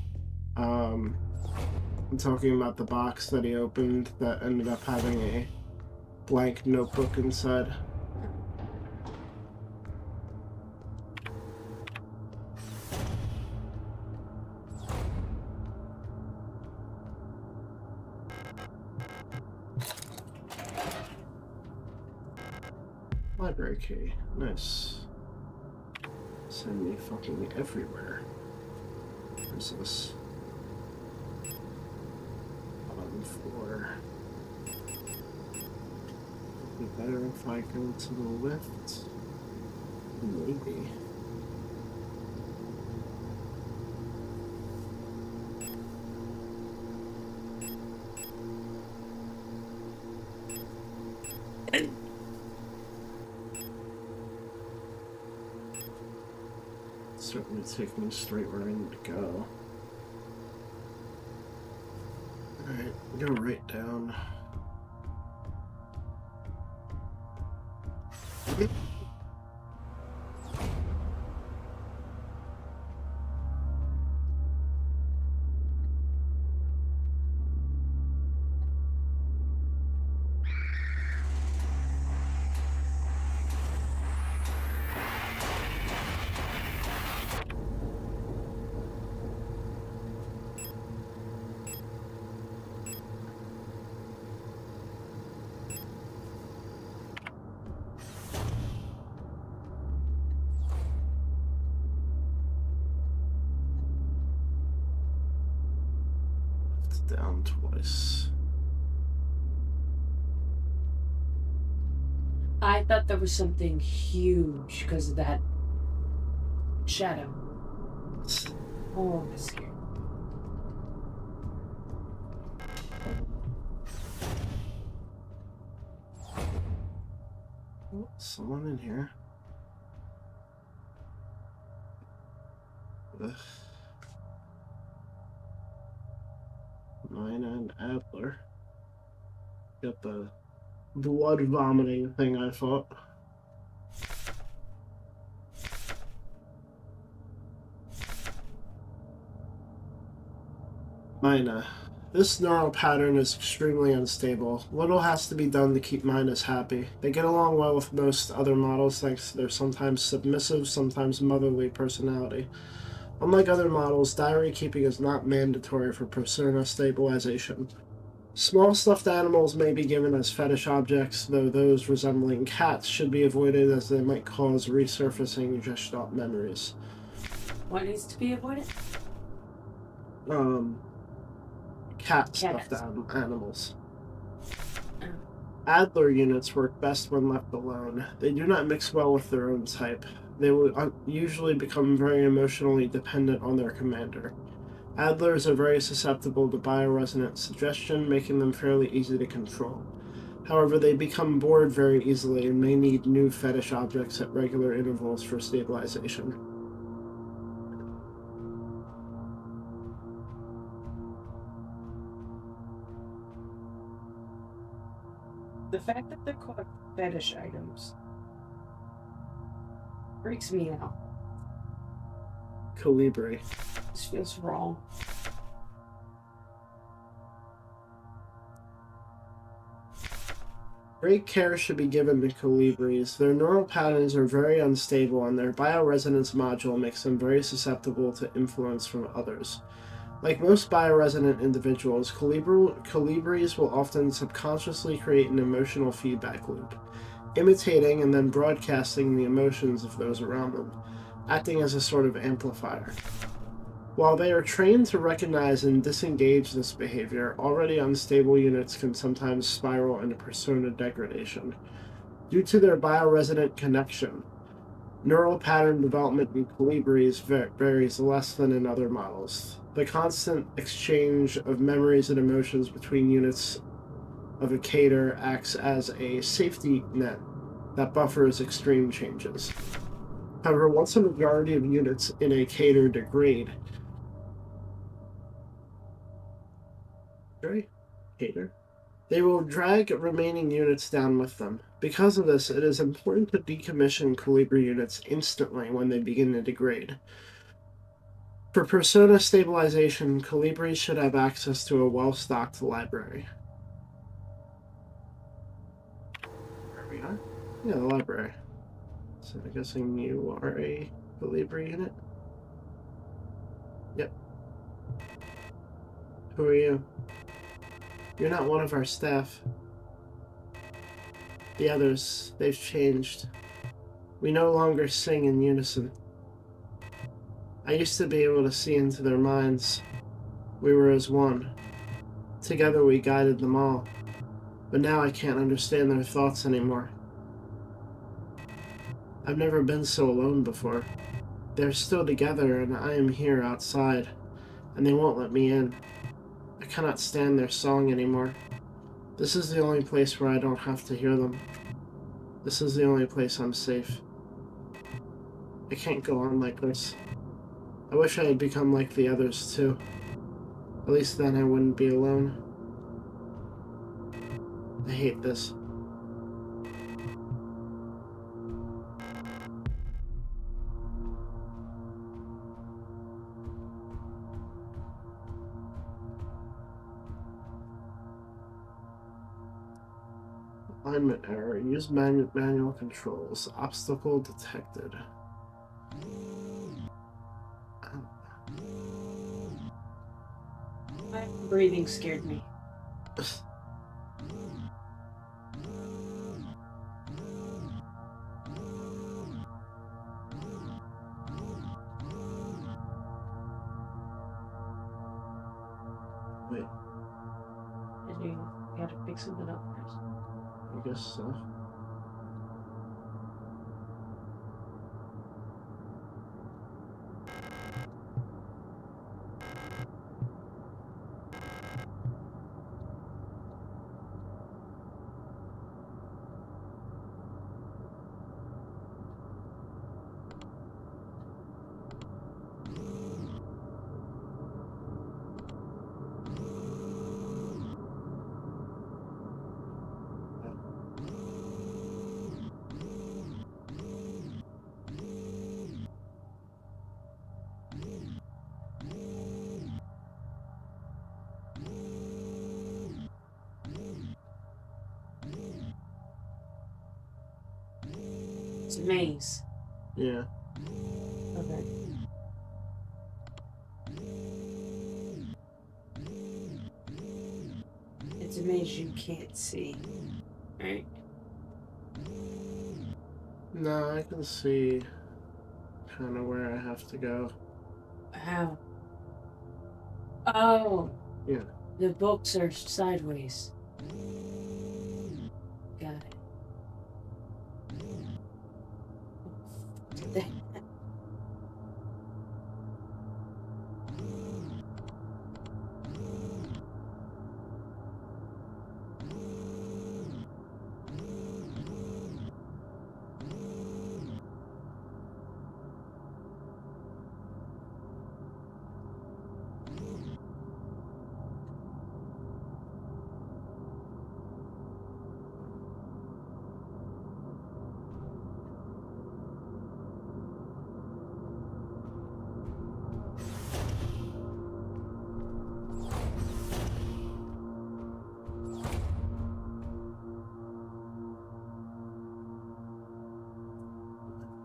I'm talking about the box that he opened that ended up having a blank notebook inside. Library key. Nice. Send me fucking everywhere. Where's this? Bottom floor. Would be better if I go to the lift. Maybe. certainly take me straight where I need to go. Alright, go right down. Down twice. I thought there was something huge because of that shadow. Oh, I'm scared. Oh, someone in here. Ugh. Mine and Adler. Got the blood vomiting thing I thought. Mina. This neural pattern is extremely unstable. Little has to be done to keep Minas happy. They get along well with most other models thanks to their sometimes submissive, sometimes motherly personality. Unlike other models, diary keeping is not mandatory for persona stabilization. Small stuffed animals may be given as fetish objects, though those resembling cats should be avoided as they might cause resurfacing Gestalt memories. What needs to be avoided? Cat stuffed animals. Oh. Adler units work best when left alone. They do not mix well with their own type. They will usually become very emotionally dependent on their commander. Adlers are very susceptible to bioresonant suggestion, making them fairly easy to control. However, they become bored very easily and may need new fetish objects at regular intervals for stabilization. The fact that they're called fetish items freaks me out. Colibri. This feels wrong. Great care should be given to colibris. Their neural patterns are very unstable, and their bioresonance module makes them very susceptible to influence from others. Like most bioresonant individuals, colibris will often subconsciously create an emotional feedback loop, imitating and then broadcasting the emotions of those around them, acting as a sort of amplifier. While they are trained to recognize and disengage this behavior, already unstable units can sometimes spiral into persona degradation. Due to their bioresonant connection, neural pattern development in colibris varies less than in other models. The constant exchange of memories and emotions between units of a cater acts as a safety net that buffers extreme changes. However, once a majority of units in a cater degrade, they will drag remaining units down with them. Because of this, it is important to decommission colibri units instantly when they begin to degrade. For persona stabilization, colibris should have access to a well-stocked library. There we are. Yeah, the library. So I'm guessing you are a colibri unit? Yep. Who are you? You're not one of our staff. The others, they've changed. We no longer sing in unison. I used to be able to see into their minds. We were as one. Together we guided them all. But now I can't understand their thoughts anymore. I've never been so alone before. They're still together and I am here outside, and they won't let me in. I cannot stand their song anymore. This is the only place where I don't have to hear them. This is the only place I'm safe. I can't go on like this. I wish I had become like the others too. At least then I wouldn't be alone. I hate this. Alignment error. Use manual controls. Obstacle detected. My breathing scared me. Wait, Did you had to pick something up first? I guess so. It's a maze. Yeah. Okay. It's a maze you can't see. Right? No, I can see kind of where I have to go. How? Oh. Yeah. The books are sideways. Got it.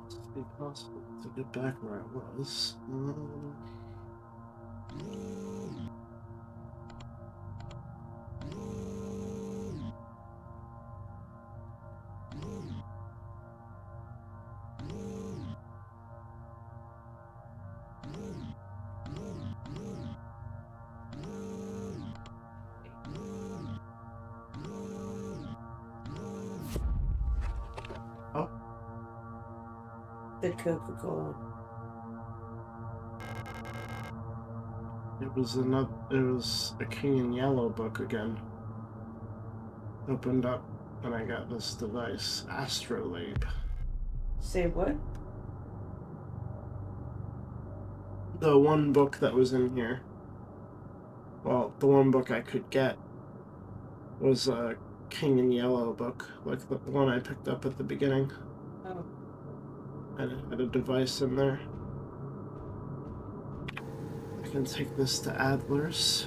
It's be possible to get back where I was. Oh, The Coca-Cola. it was a King in Yellow book again. Opened up and I got this device, Astrolabe. Say what? The one book that was in here. Well, the one book I could get was a King in Yellow book, like the one I picked up at the beginning. Oh. And it had a device in there. I can take this to Adler's.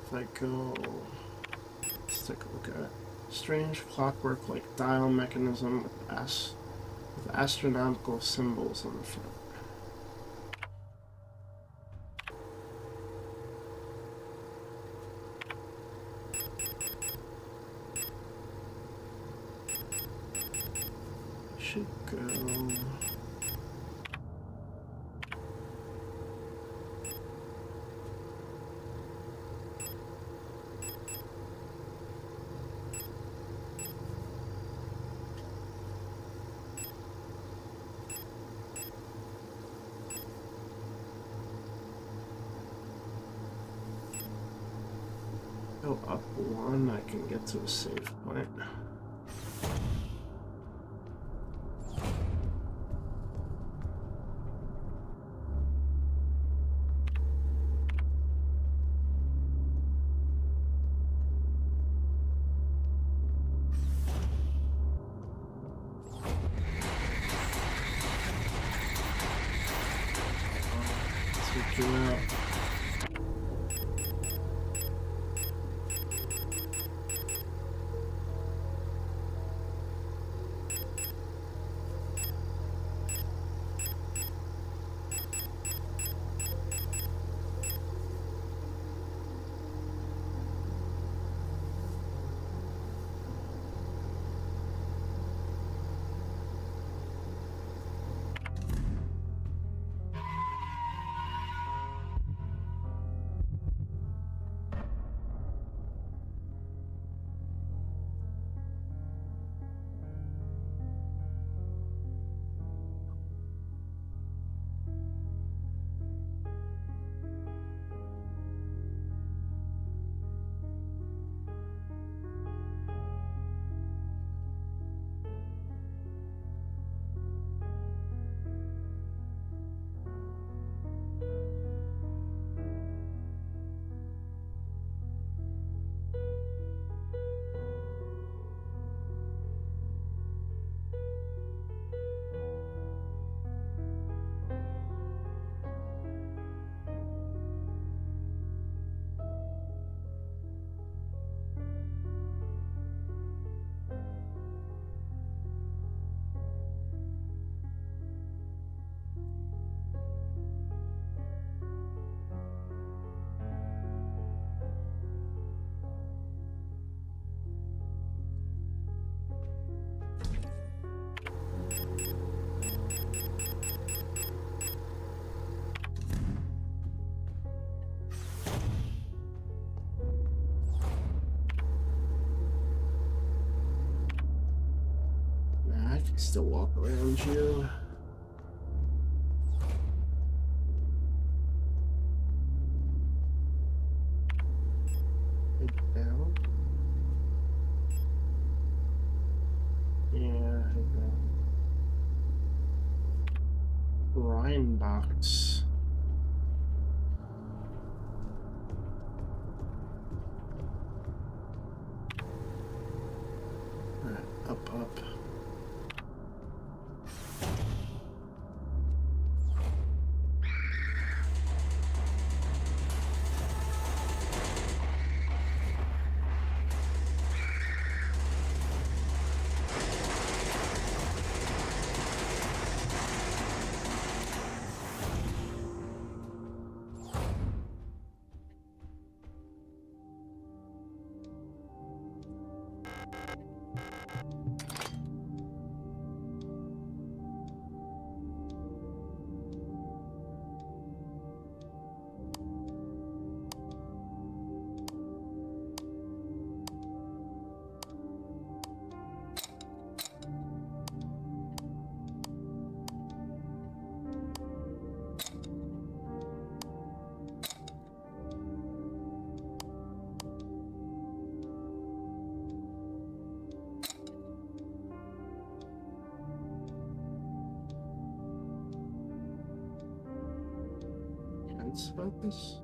If I go, let's take a look at it. Strange clockwork like dial mechanism with astronomical symbols on the front. Should go. Go up one, I can get to a save point. Take you out. Nah, I can still walk around you. Head down. Yeah, head down. Brine box. Alright, up. Tense about this?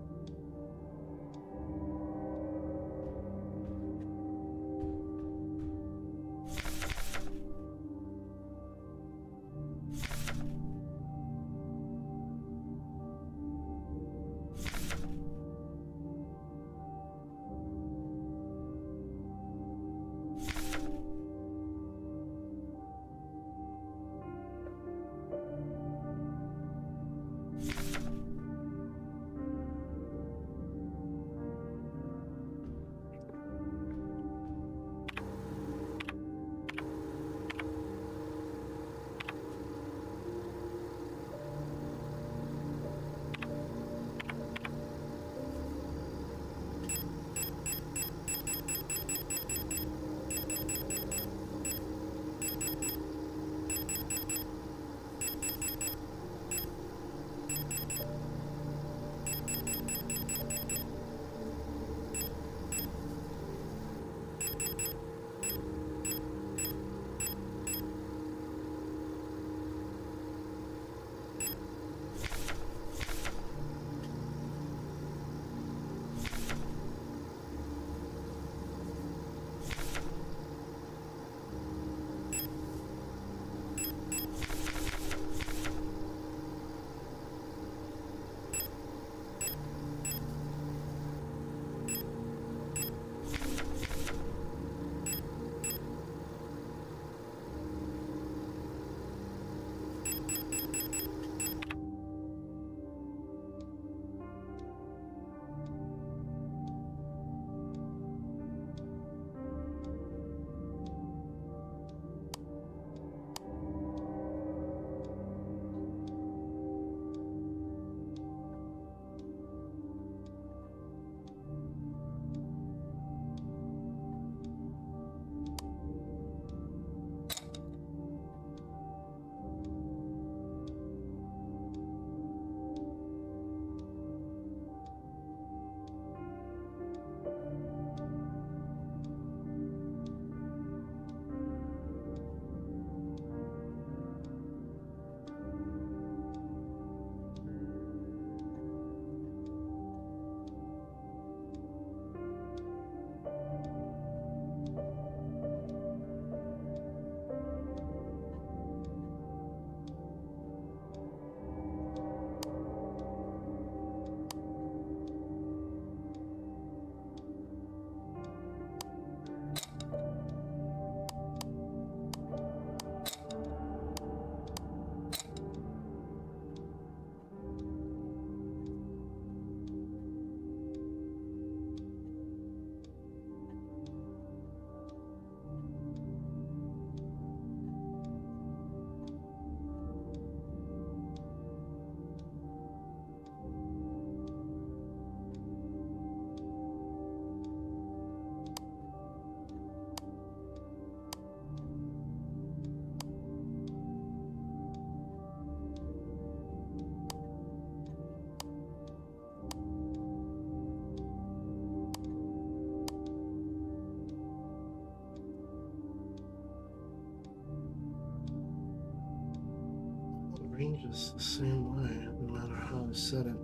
ranges the same way, no matter how I set it.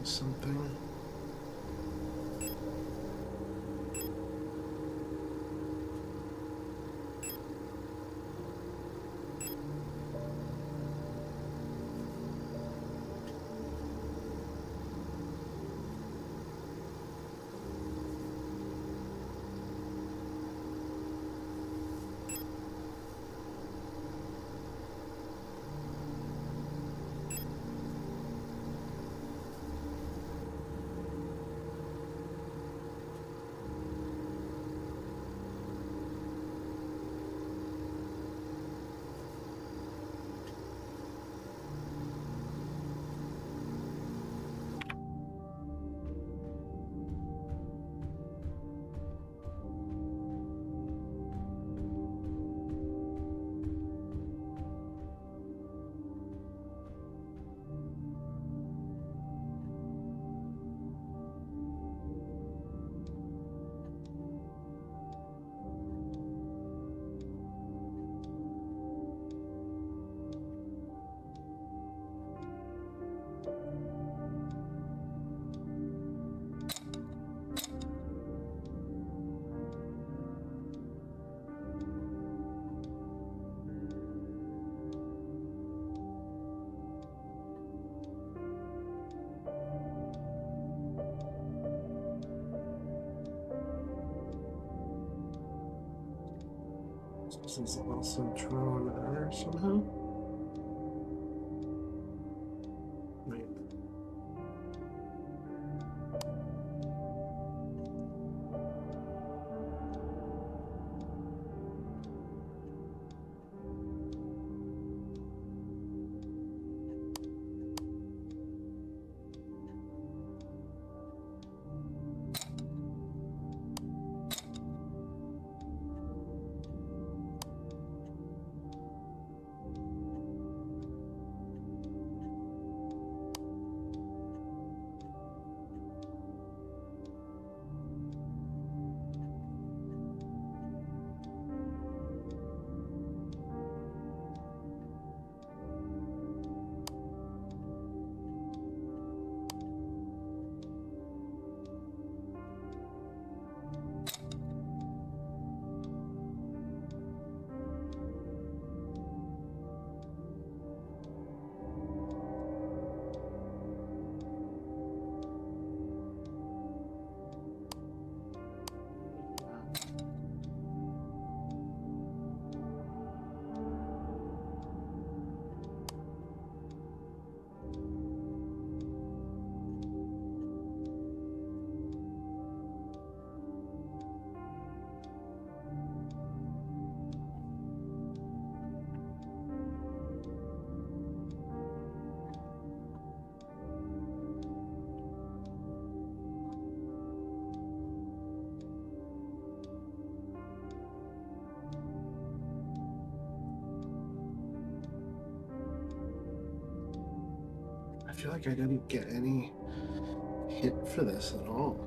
Something. This is also drawn error somehow. Wait. I feel like I didn't get any hit for this at all.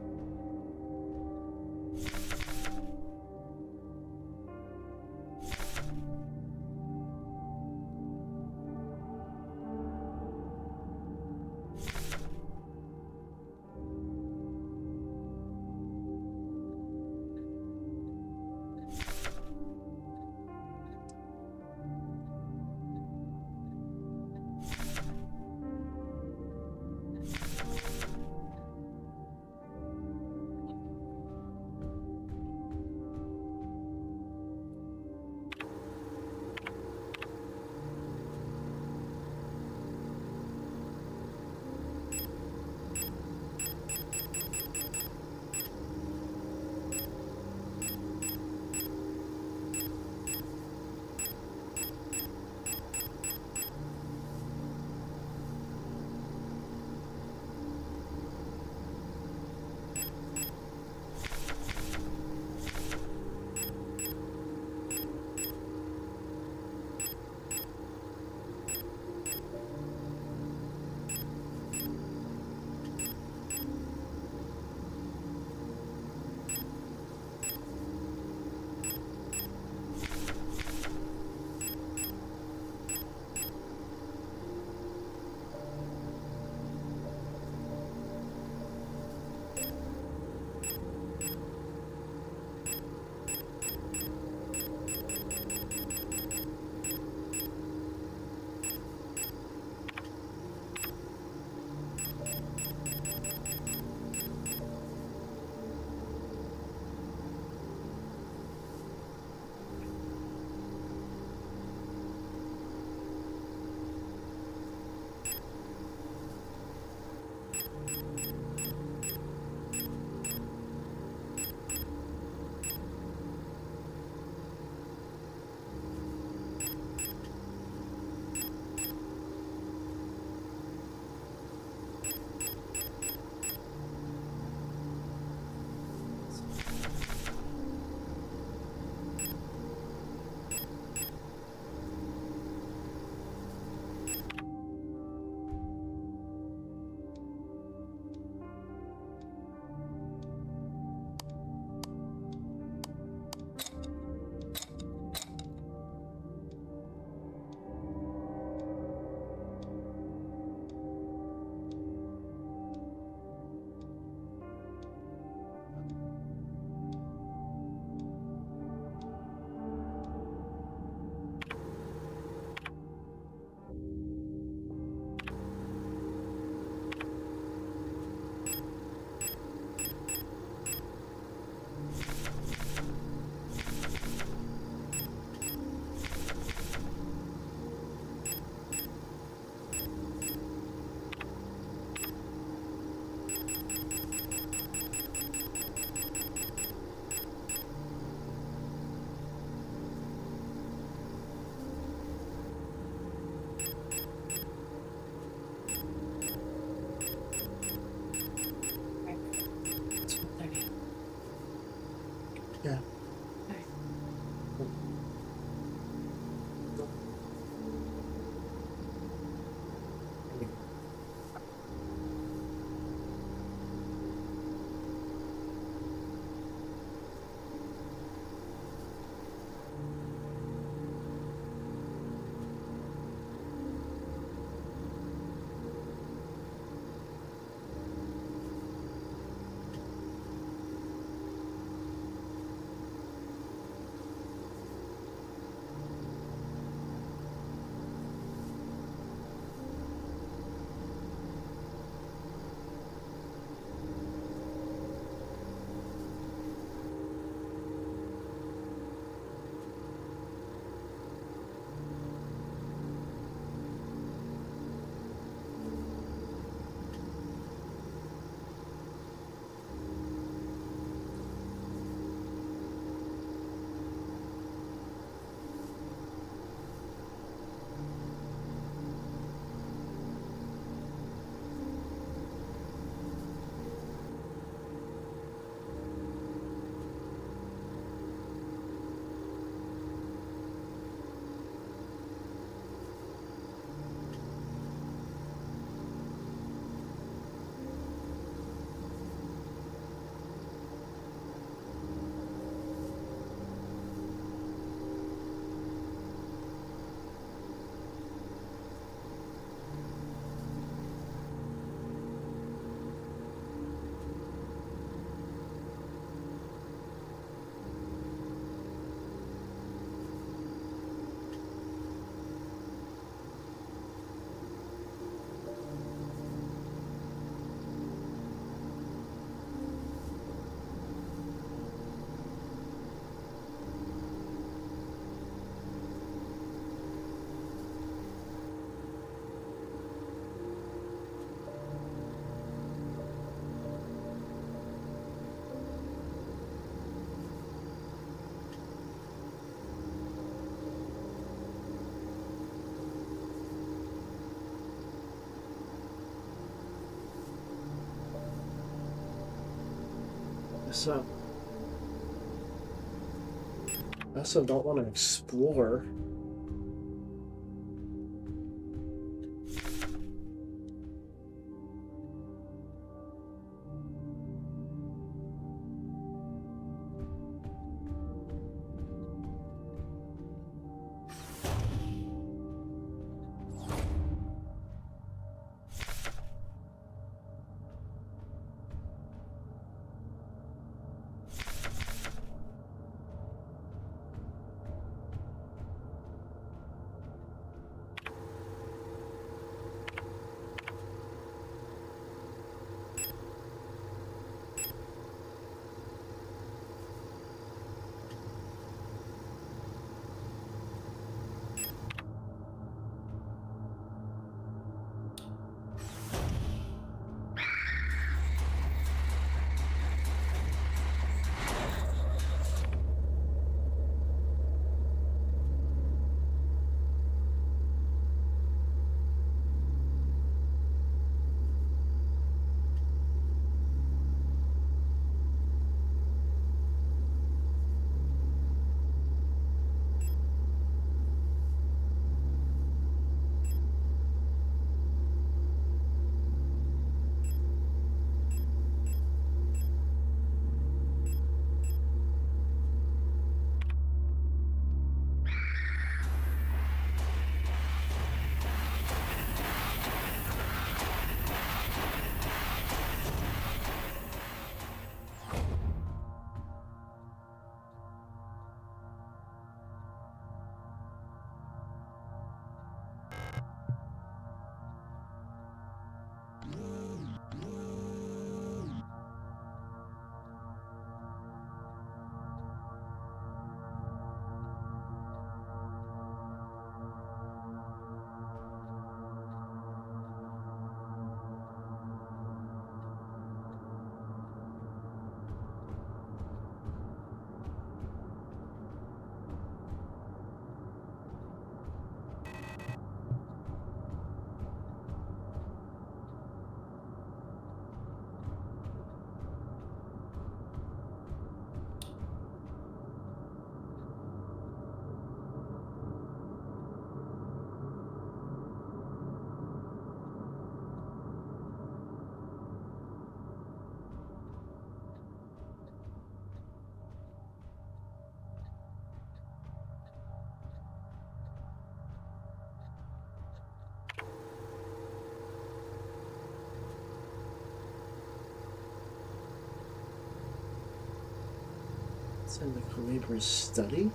Yeah. Okay. So, I also don't want to explore. in the Calibra's study?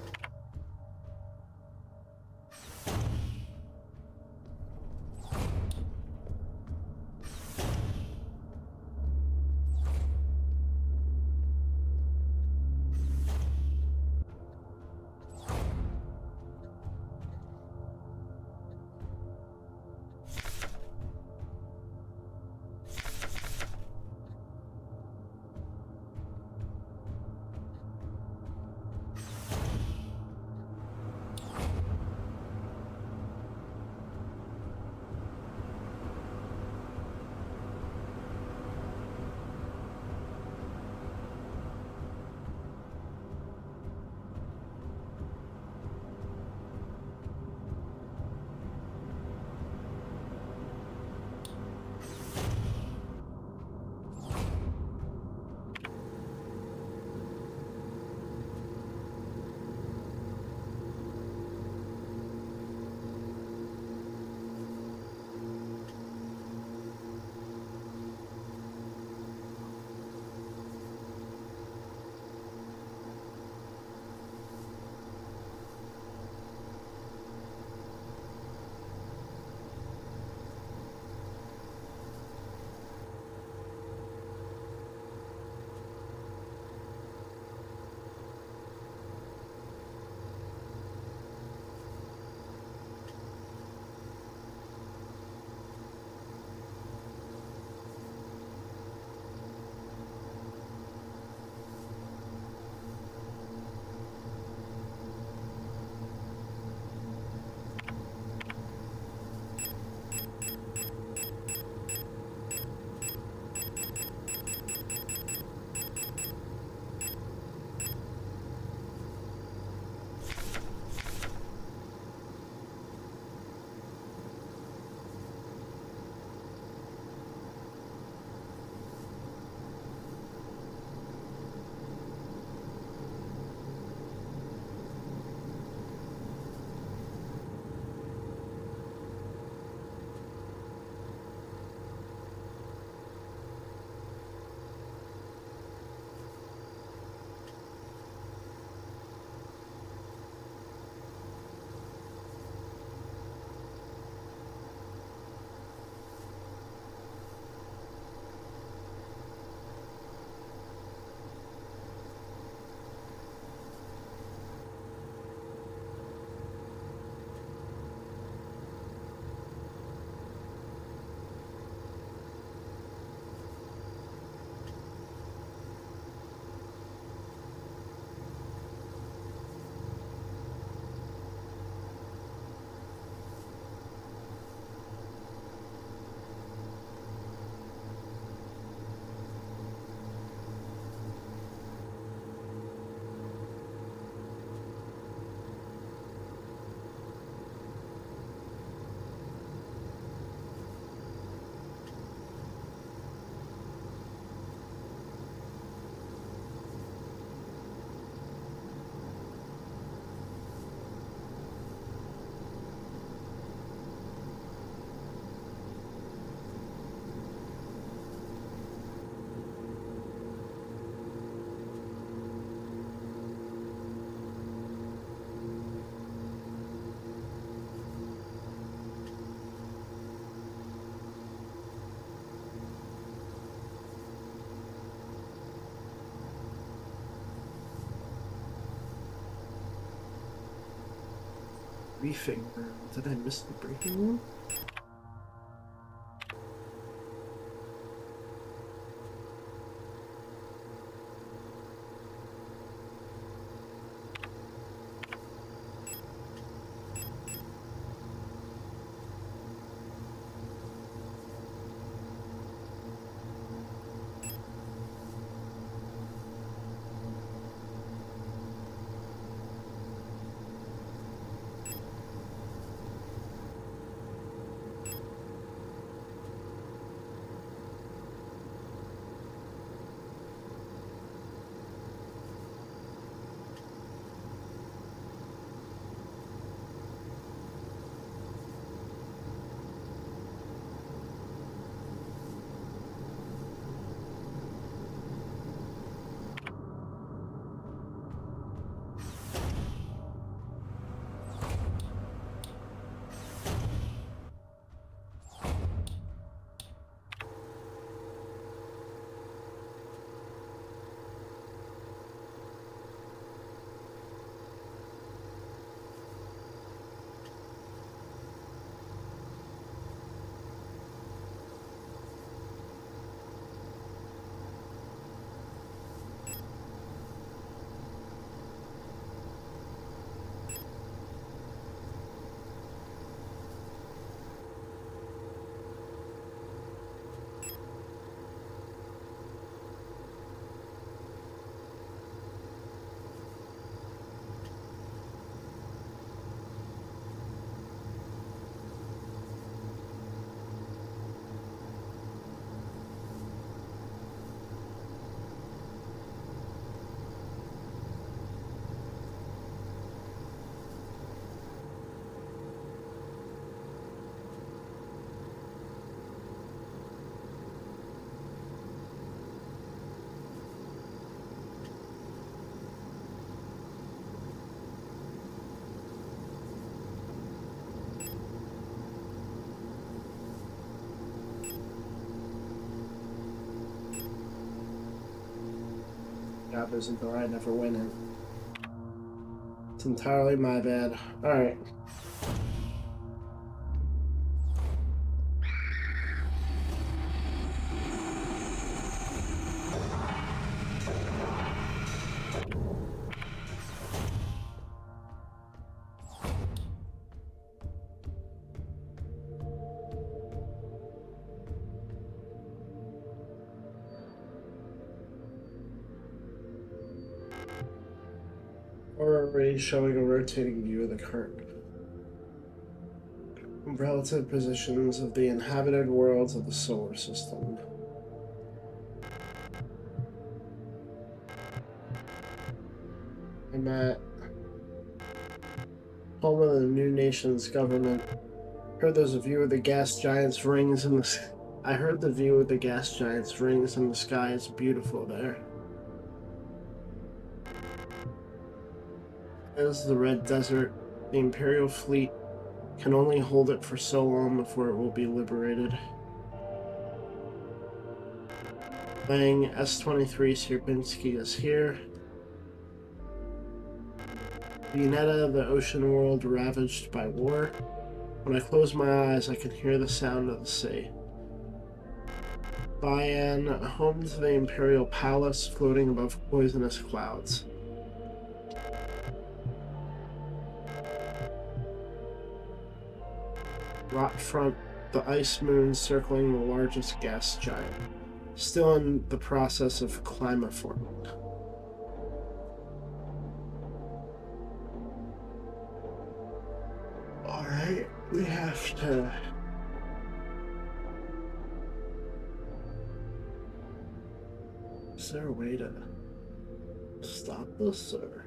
Briefing room. Did I miss the briefing room? God, there's a door I never went in. It's entirely my bad. Alright. Aurora rays showing a rotating view of the current relative positions of the inhabited worlds of the solar system. I'm at home of the new nation's government. Heard there's a view of the gas giants' rings in the. I heard the view of the gas giants' rings in the sky is beautiful there. As the Red Desert, the Imperial fleet can only hold it for so long before it will be liberated. Playing S-23 Sierpinski is here. Viennetta, the ocean world ravaged by war. When I close my eyes, I can hear the sound of the sea. Bayan, home to the Imperial Palace floating above poisonous clouds. Rotfront, the ice moon circling the largest gas giant. Still in the process of climaforming. Alright, we have to... Is there a way to stop this, or...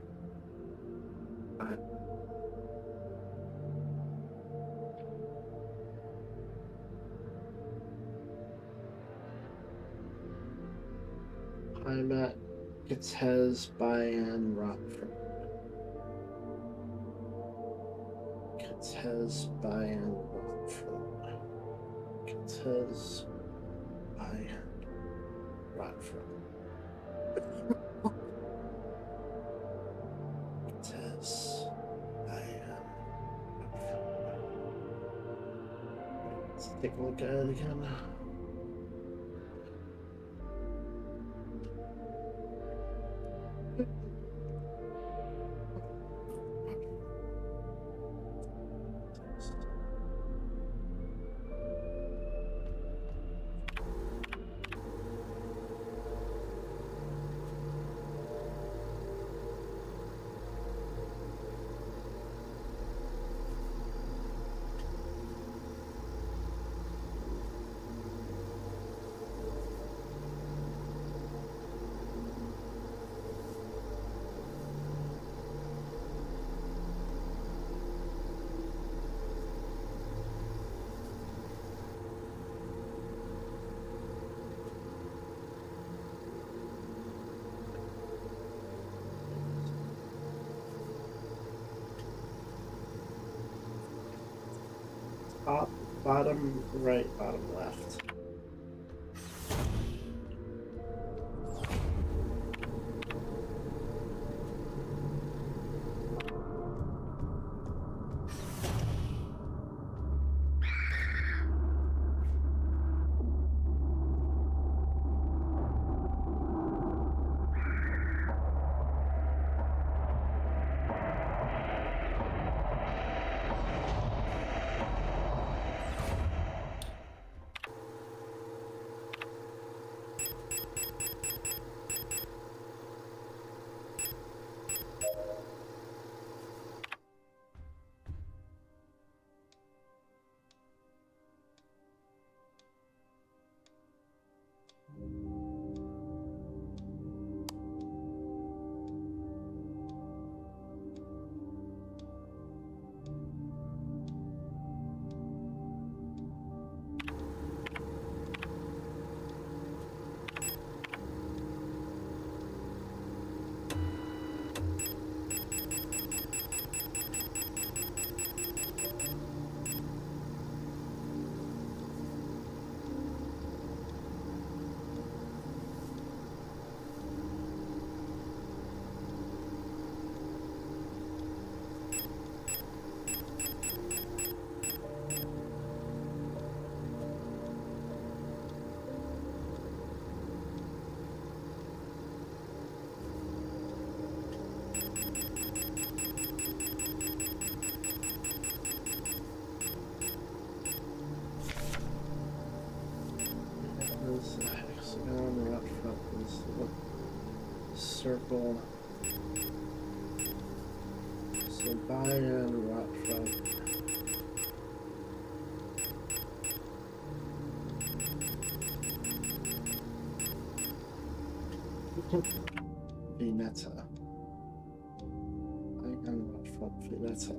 I'm at Kitez, Bayan, Rotfront. Kitez, Bayan, Rotfront. Kitez, Bayan, Rotfront. Kitez, Bayan, Rotfront. Let's take a look at it again. Top, bottom right, bottom left. is the hexagon, the right front is the circle. So buy-in, right front. Vineta. Buy-in, right front, Vineta.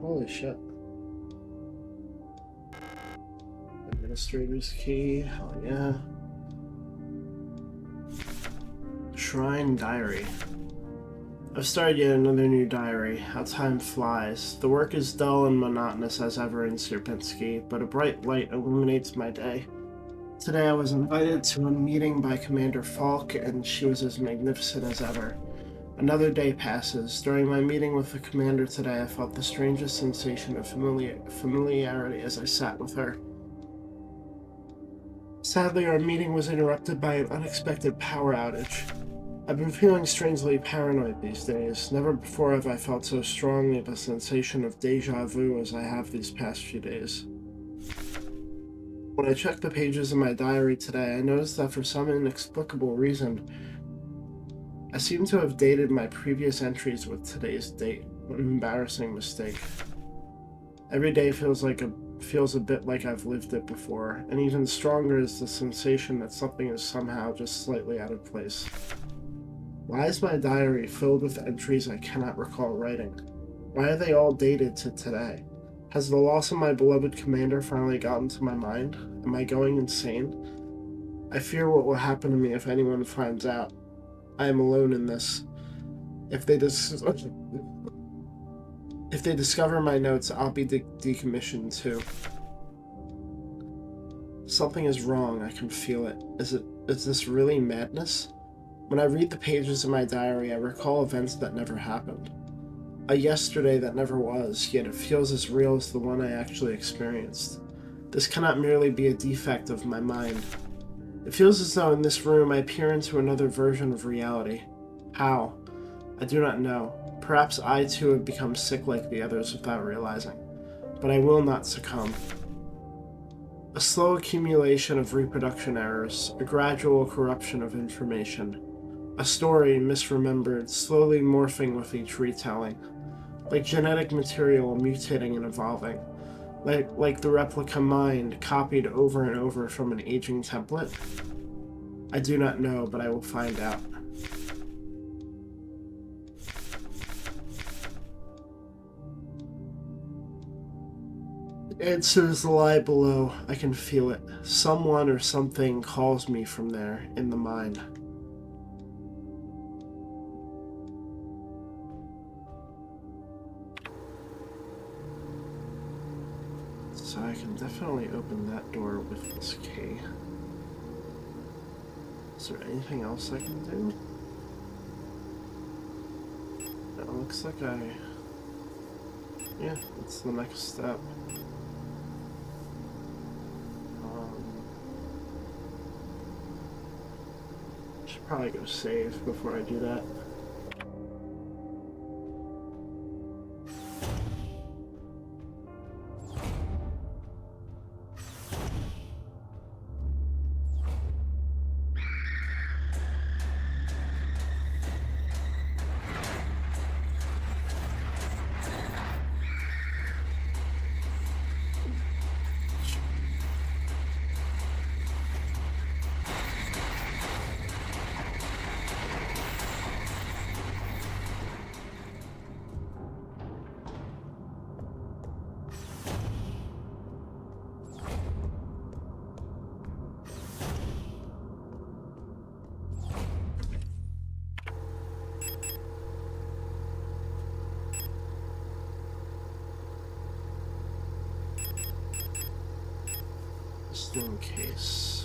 Holy shit. Administrator's key, hell yeah. Shrine diary. I've started yet another new diary. How time flies. The work is dull and monotonous as ever in Sierpinski, but a bright light illuminates my day. Today I was invited to a meeting by Commander Falk, and she was as magnificent as ever. Another day passes. During my meeting with the commander today, I felt the strangest sensation of familiarity as I sat with her. Sadly, our meeting was interrupted by an unexpected power outage. I've been feeling strangely paranoid these days. Never before have I felt so strongly the sensation of deja vu as I have these past few days. When I checked the pages of my diary today, I noticed that for some inexplicable reason, I seem to have dated my previous entries with today's date. What an embarrassing mistake. Every day feels a bit like I've lived it before, and even stronger is the sensation that something is somehow just slightly out of place. Why is my diary filled with entries I cannot recall writing? Why are they all dated to today? Has the loss of my beloved commander finally gotten to my mind? Am I going insane? I fear what will happen to me if anyone finds out. I am alone in this. If they discover my notes, I'll be decommissioned too. Something is wrong, I can feel it. Is this really madness? When I read the pages of my diary, I recall events that never happened. A yesterday that never was, yet it feels as real as the one I actually experienced. This cannot merely be a defect of my mind. It feels as though in this room I peer into another version of reality. How? I do not know. Perhaps I too have become sick like the others without realizing. But I will not succumb. A slow accumulation of reproduction errors, a gradual corruption of information. A story misremembered, slowly morphing with each retelling. Like genetic material mutating and evolving. Like the replica mind copied over and over from an aging template? I do not know, but I will find out. The answers lie below. I can feel it. Someone or something calls me from there, in the mind. So I can definitely open that door with this key. Is there anything else I can do? It looks like yeah, it's the next step. Should probably go save before I do that. Just in case.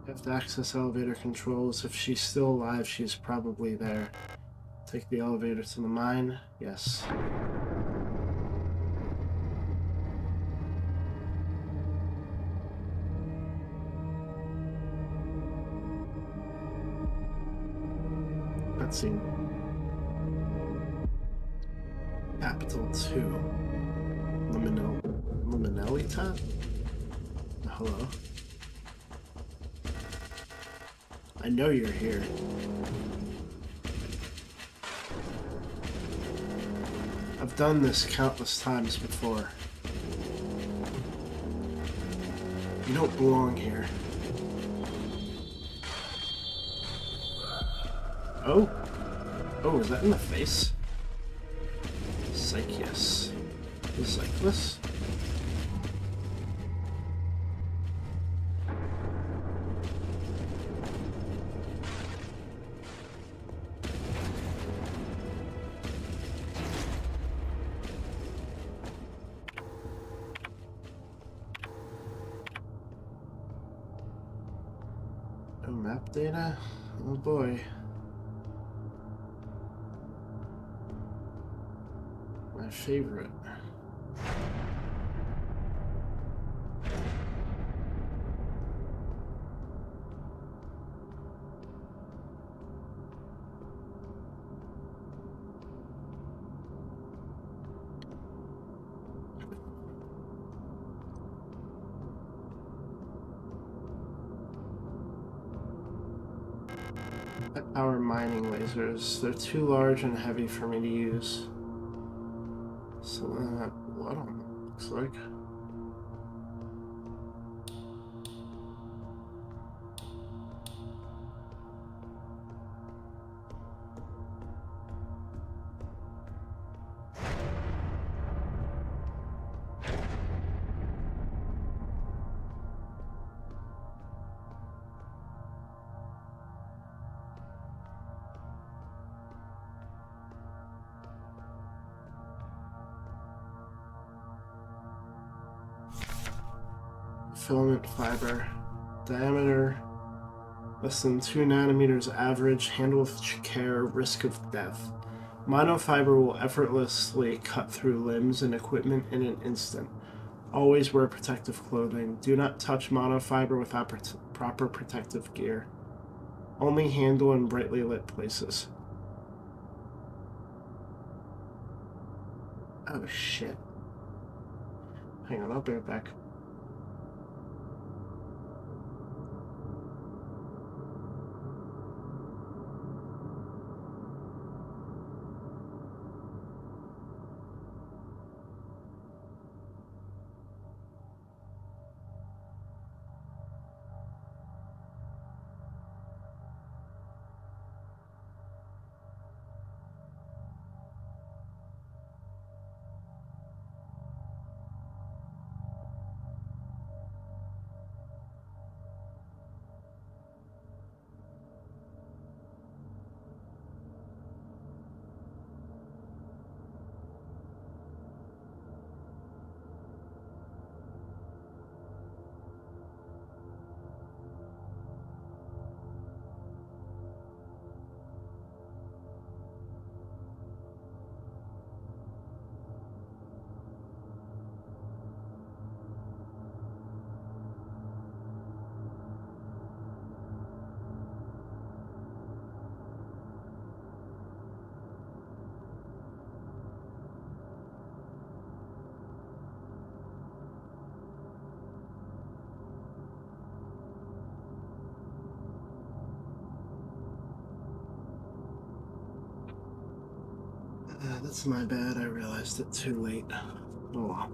Have to access elevator controls. If she's still alive, she's probably there. Take the elevator to the mine. Yes. Cutscene. Capital 2. Liminalita? Hello. I know you're here. I've done this countless times before. You don't belong here. Oh? Oh, is that in the face? Signalis. The Signalis? No map data? Oh boy. My favorite. High-power mining lasers. They're too large and heavy for me to use. Something that blood on them, looks like. Filament fiber. Diameter less than 2 nanometers average. Handle with care. Risk of death. Monofiber will effortlessly cut through limbs and equipment in an instant. Always wear protective clothing. Do not touch monofiber without proper protective gear. Only handle in brightly lit places. Oh shit. Hang on, I'll be right back. That's my bad. I realized it too late. Oh well.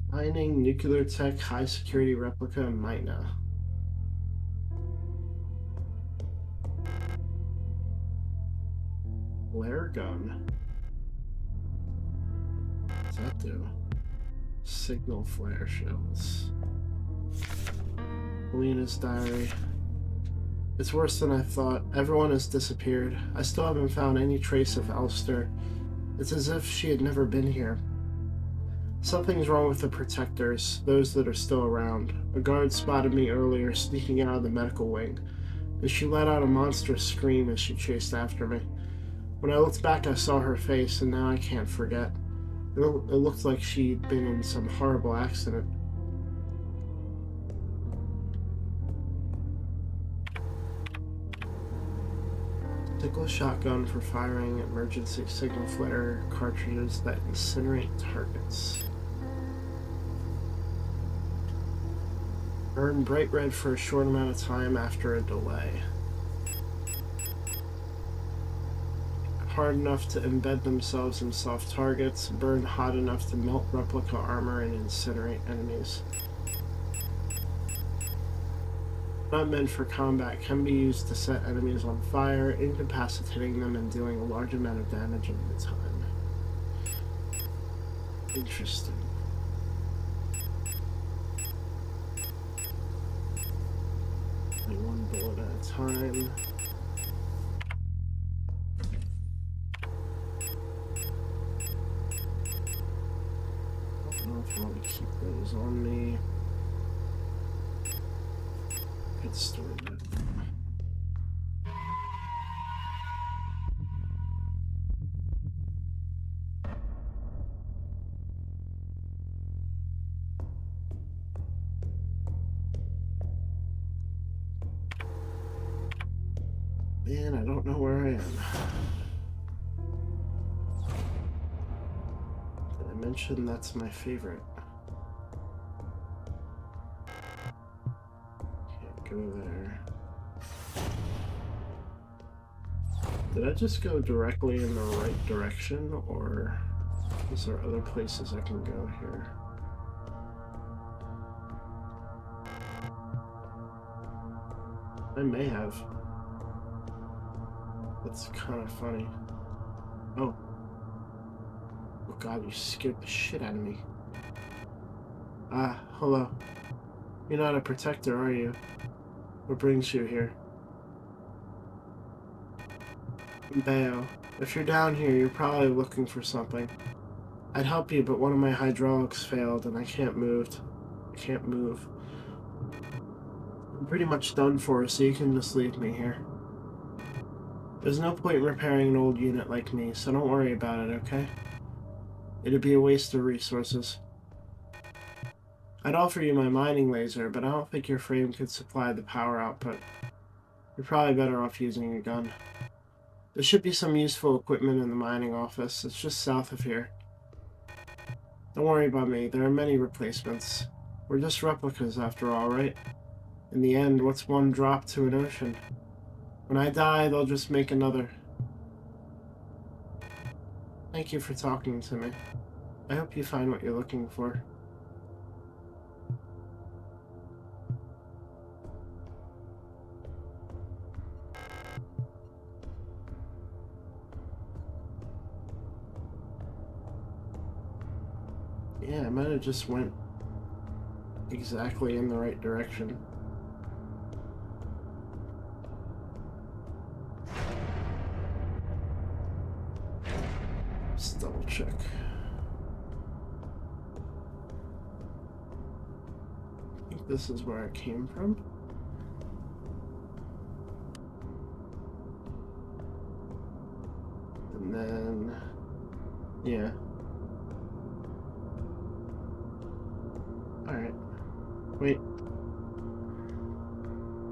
Mining, nuclear tech, high security replica, Mina. Flare gun. What does that do? Signal flare shells. Lena's diary. It's worse than I thought. Everyone has disappeared. I still haven't found any trace of Alistair. It's as if she had never been here. Something's wrong with the protectors, those that are still around. A guard spotted me earlier sneaking out of the medical wing, and she let out a monstrous scream as she chased after me. When I looked back, I saw her face, and now I can't forget. It looked like she'd been in some horrible accident. Signalis shotgun for firing emergency signal flare cartridges that incinerate targets. Burn bright red for a short amount of time after a delay. Hard enough to embed themselves in soft targets. Burn hot enough to melt replica armor and incinerate enemies. Not meant for combat, can be used to set enemies on fire, incapacitating them and dealing a large amount of damage over time. Interesting. One bullet at a time. I don't know if I want to keep those on me. Could store that. Man, I don't know where I am. Did I mention that's my favorite? Can't go there. Did I just go directly in the right direction, or is there other places I can go here? I may have. That's kind of funny. Oh. Oh god, you scared the shit out of me. Ah, hello. You're not a protector, are you? What brings you here? Bayo. If you're down here, you're probably looking for something. I'd help you, but one of my hydraulics failed and I can't move. I'm pretty much done for, so you can just leave me here. There's no point in repairing an old unit like me, so don't worry about it, okay? It'd be a waste of resources. I'd offer you my mining laser, but I don't think your frame could supply the power output. You're probably better off using a gun. There should be some useful equipment in the mining office. It's just south of here. Don't worry about me. There are many replacements. We're just replicas after all, right? In the end, what's one drop to an ocean? When I die, they'll just make another. Thank you for talking to me. I hope you find what you're looking for. Yeah, I might have just went exactly in the right direction. this is where it came from. And then, yeah. Alright. Wait.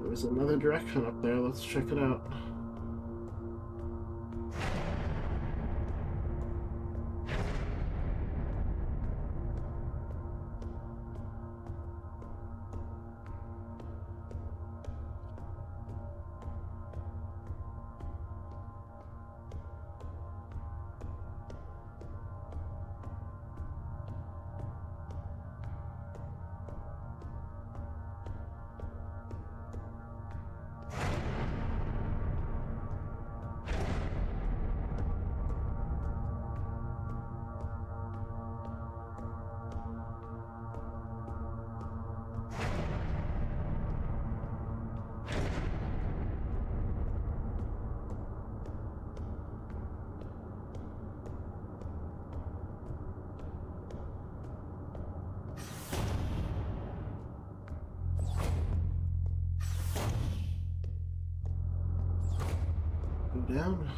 There's another direction up there. Let's check it out. Go down.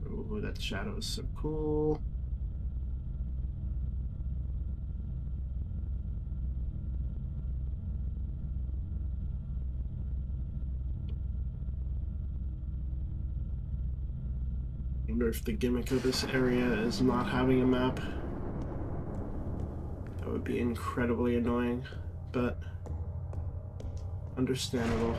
Oh, that shadow is so cool. I wonder if the gimmick of this area is not having a map. That would be incredibly annoying, but understandable.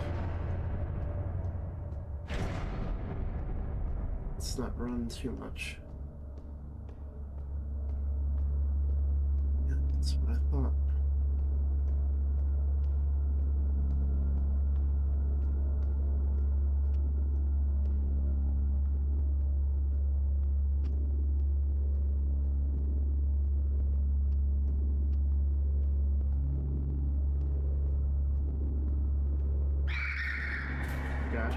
Let's not run too much. Yeah, that's what I thought. God.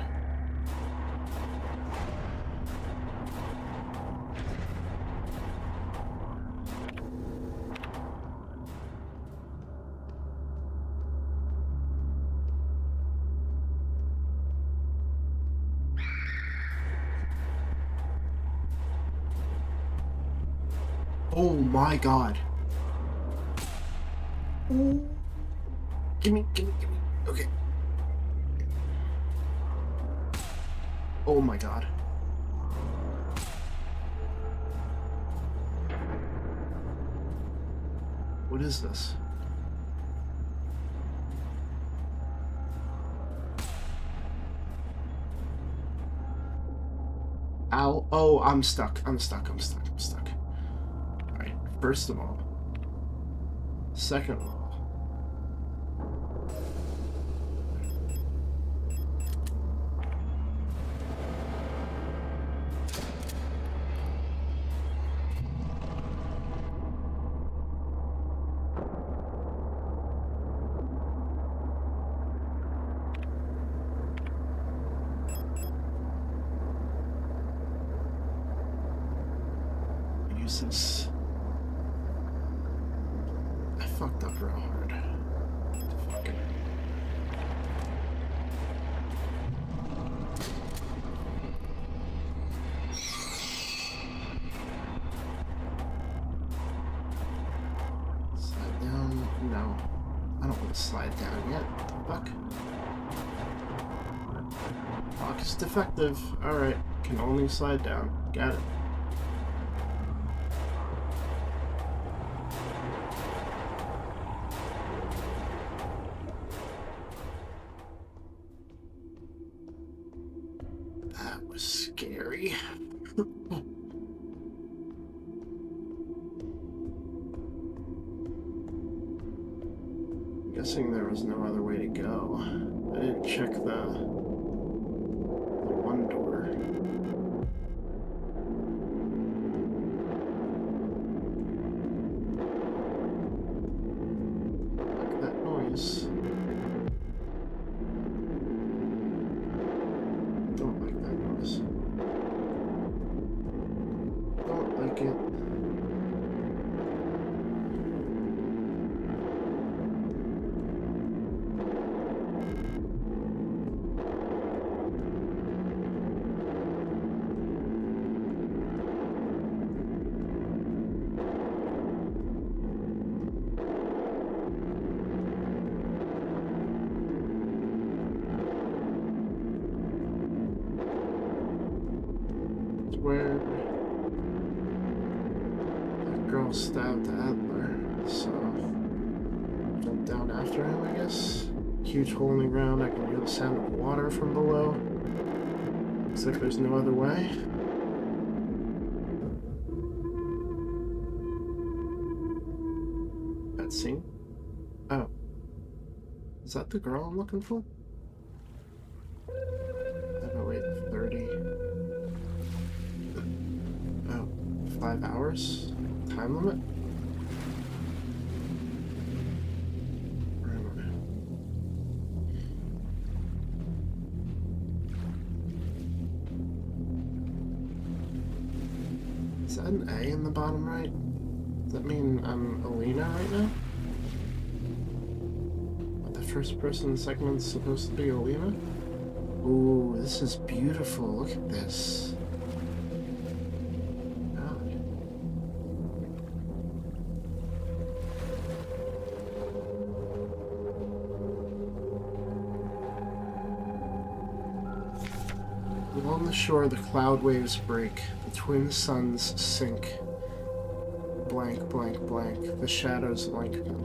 Oh my God. Ooh. Gimme. Okay. Oh my God. What is this? Ow. Oh, I'm stuck. Alright, first of all. Second of all. Useless. I fucked up real hard. Fuck it. Slide down. No. I don't want to slide down yet. Fuck. Lock is defective. Alright. Can only slide down. Got it. That was scary. Guessing there was no other way to go. I didn't check the one door. Like that noise. Don't like that noise. Don't like it. almost stabbed Adler, so jump down after him, I guess. Huge hole in the ground. I can hear the sound of water from below. Looks like there's no other way. Cutscene. Oh. Is that the girl I'm looking for? Oh, wait, 30. Oh, 5 hours? Time limit? Where am I? Is that an A in the bottom right? Does that mean I'm Alina right now? The first person segment's supposed to be Alina? Ooh, this is beautiful. Look at this. God. Along the shore, the cloud waves break. The twin suns sink. Blank, blank, blank. The shadows lengthen.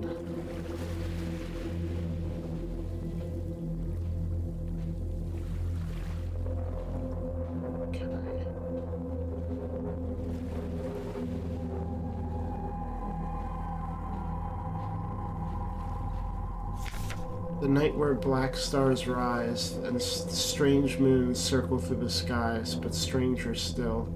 The night where black stars rise and strange moons circle through the skies, but stranger still.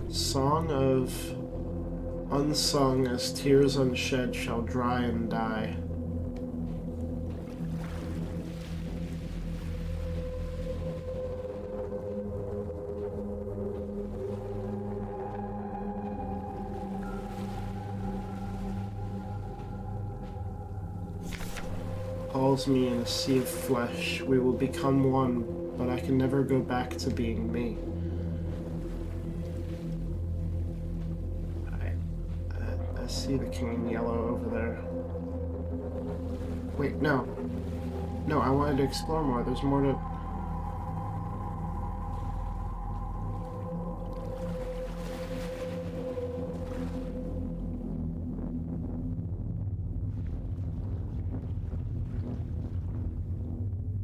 Song of unsung as tears unshed shall dry and die. Calls me in a sea of flesh. We will become one, but I can never go back to being me. I see the king in yellow over there. Wait, no. No, I wanted to explore more. There's more to...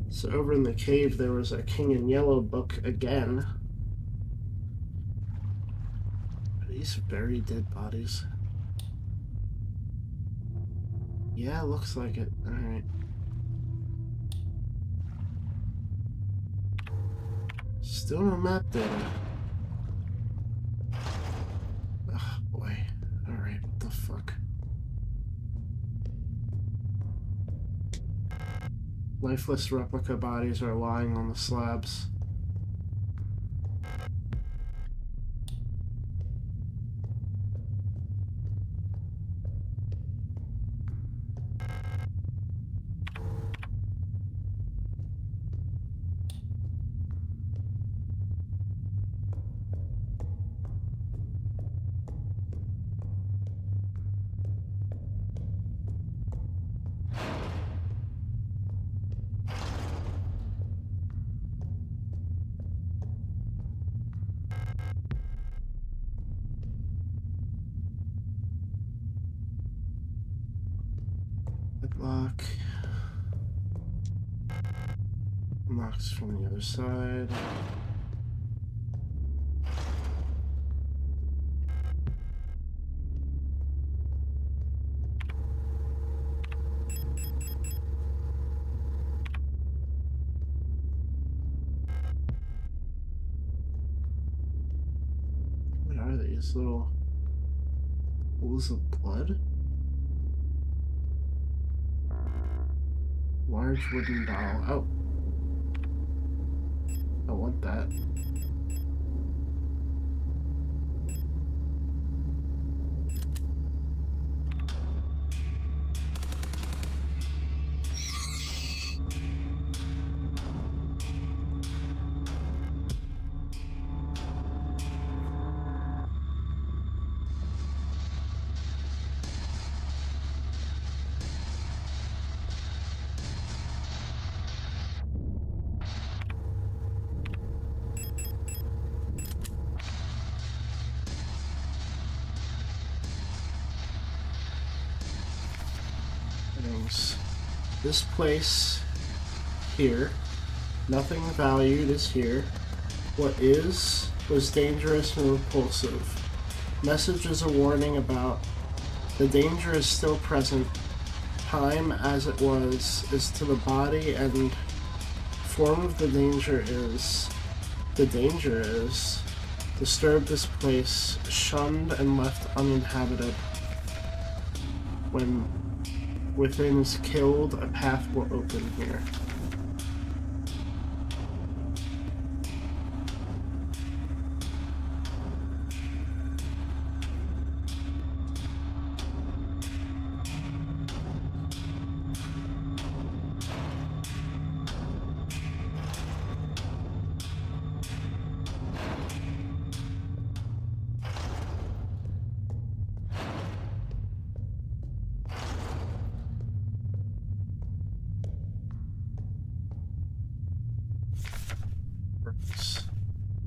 So over in the cave, there was a King in Yellow book again. Are these very dead bodies? Yeah, looks like it. Alright. Still no map data. Oh boy. Alright, what the fuck? Lifeless replica bodies are lying on the slabs. Lock. Locks from the other side. What are these little pools of blood? Large wooden doll. Oh. I want that. Settings. This place here. Nothing valued is here. What is was dangerous and repulsive. Message is a warning about the danger is still present. Time as it was is to the body, and form of the danger is disturb this place, shunned and left uninhabited. When within is killed, a path will open here.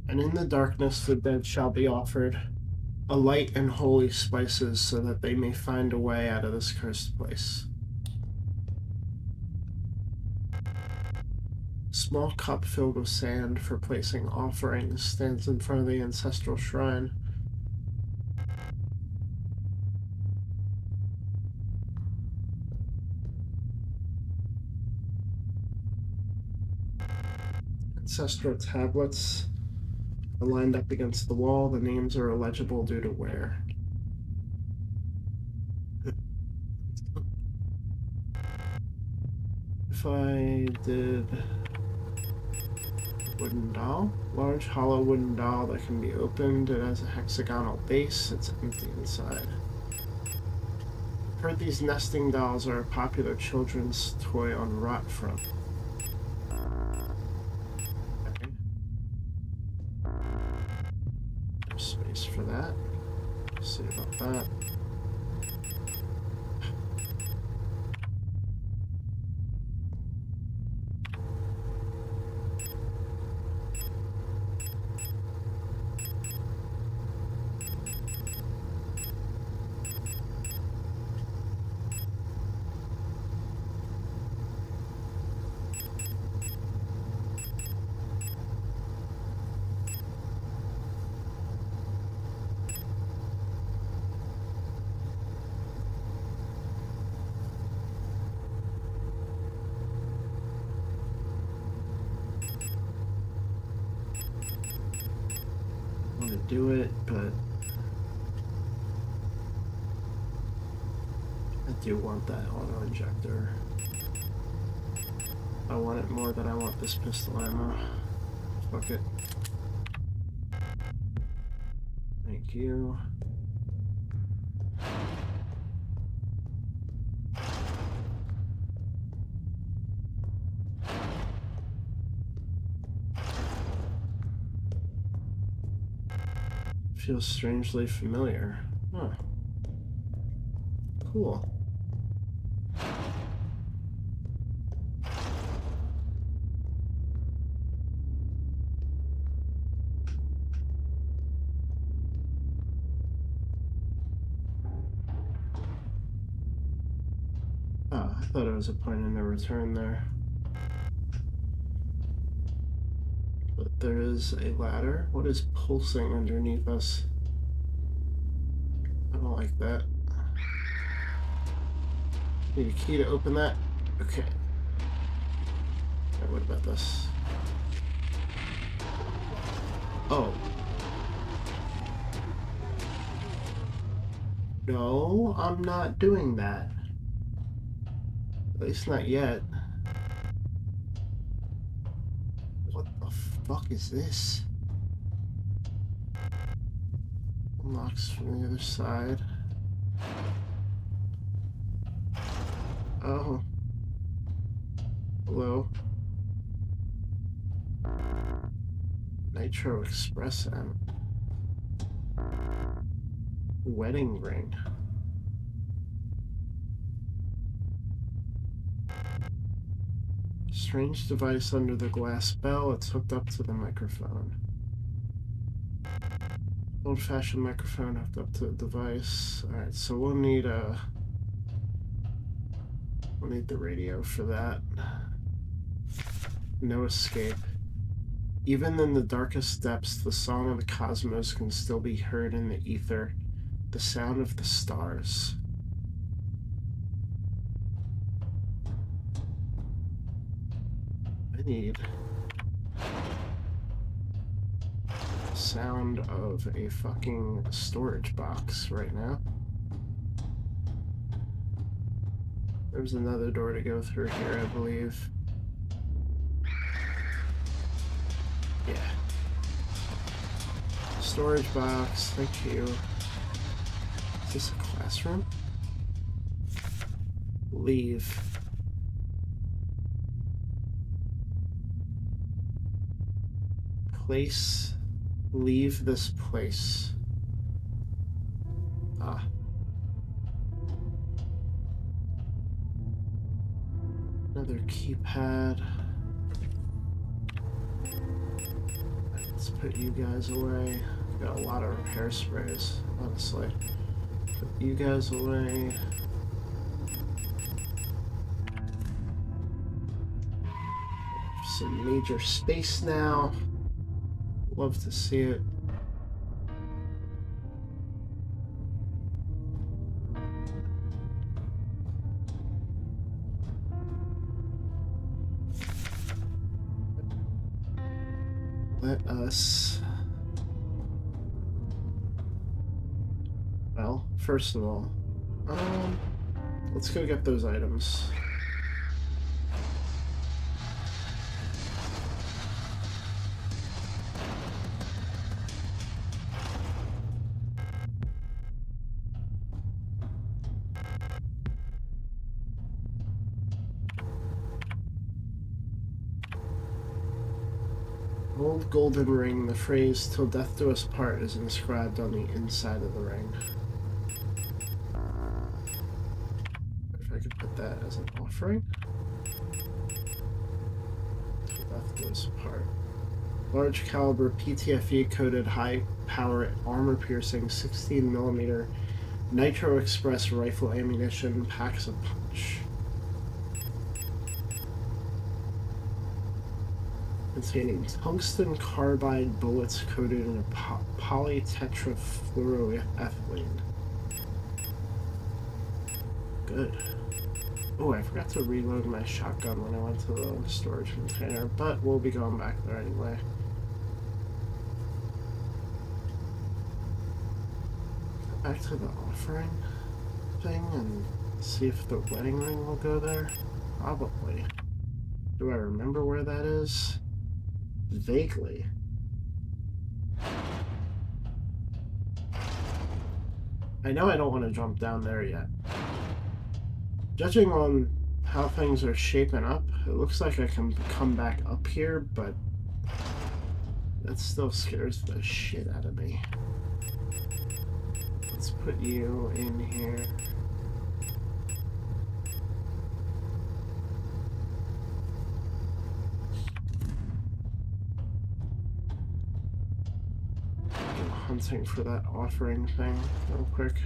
And in the darkness the dead shall be offered a light and holy spices, so that they may find a way out of this cursed place. A small cup filled with sand for placing offerings stands in front of the ancestral shrine. Ancestral tablets are lined up against the wall. The names are illegible due to wear. If I did wooden doll, large hollow wooden doll that can be opened. It has a hexagonal base. It's empty inside. I've heard these nesting dolls are a popular children's toy on Rotfront. Space for that. Let's see about that. Do it, but I do want that auto injector. I want it more than I want this pistol ammo. Fuck it. Thank you. Feels strangely familiar. Huh. Cool. Oh, I thought it was a point of no return there. But there is a ladder. What is pulsing underneath us? I don't like that. Need a key to open that? Okay. Alright, what about this? Oh. No, I'm not doing that. At least not yet. What the fuck is this? Unlocks from the other side. Oh. Hello. Nitro Express M. Wedding ring. Strange device under the glass bell. It's hooked up to the microphone. Old-fashioned microphone hooked up to the device. Alright, so we'll need a... We'll need the radio for that. No escape. Even in the darkest depths, the song of the cosmos can still be heard in the ether. The sound of the stars. I need the sound of a fucking storage box right now. There's another door to go through here, I believe. Yeah. Storage box, thank you. Is this a classroom? Leave. Place. Leave this place. Ah. Another keypad. Let's put you guys away. Got a lot of repair sprays, honestly. Put you guys away. Some major space now. Love to see it. Let us... Well, first of all, let's go get those items. Old golden ring, the phrase "till death do us part" is inscribed on the inside of the ring. If I could put that as an offering. Till death do us part. Large caliber PTFE coated high power armor piercing 16mm Nitro Express rifle ammunition packs a punch. Containing tungsten carbide bullets coated in a polytetrafluoroethylene. Good. Oh, I forgot to reload my shotgun when I went to the storage container, but we'll be going back there anyway. Go back to the offering thing and see if the wedding ring will go there. Probably. Do I remember where that is? Vaguely. I know I don't want to jump down there yet. Judging on how things are shaping up, it looks like I can come back up here, but that still scares the shit out of me. Let's put you in here. Hunting for that offering thing real quick.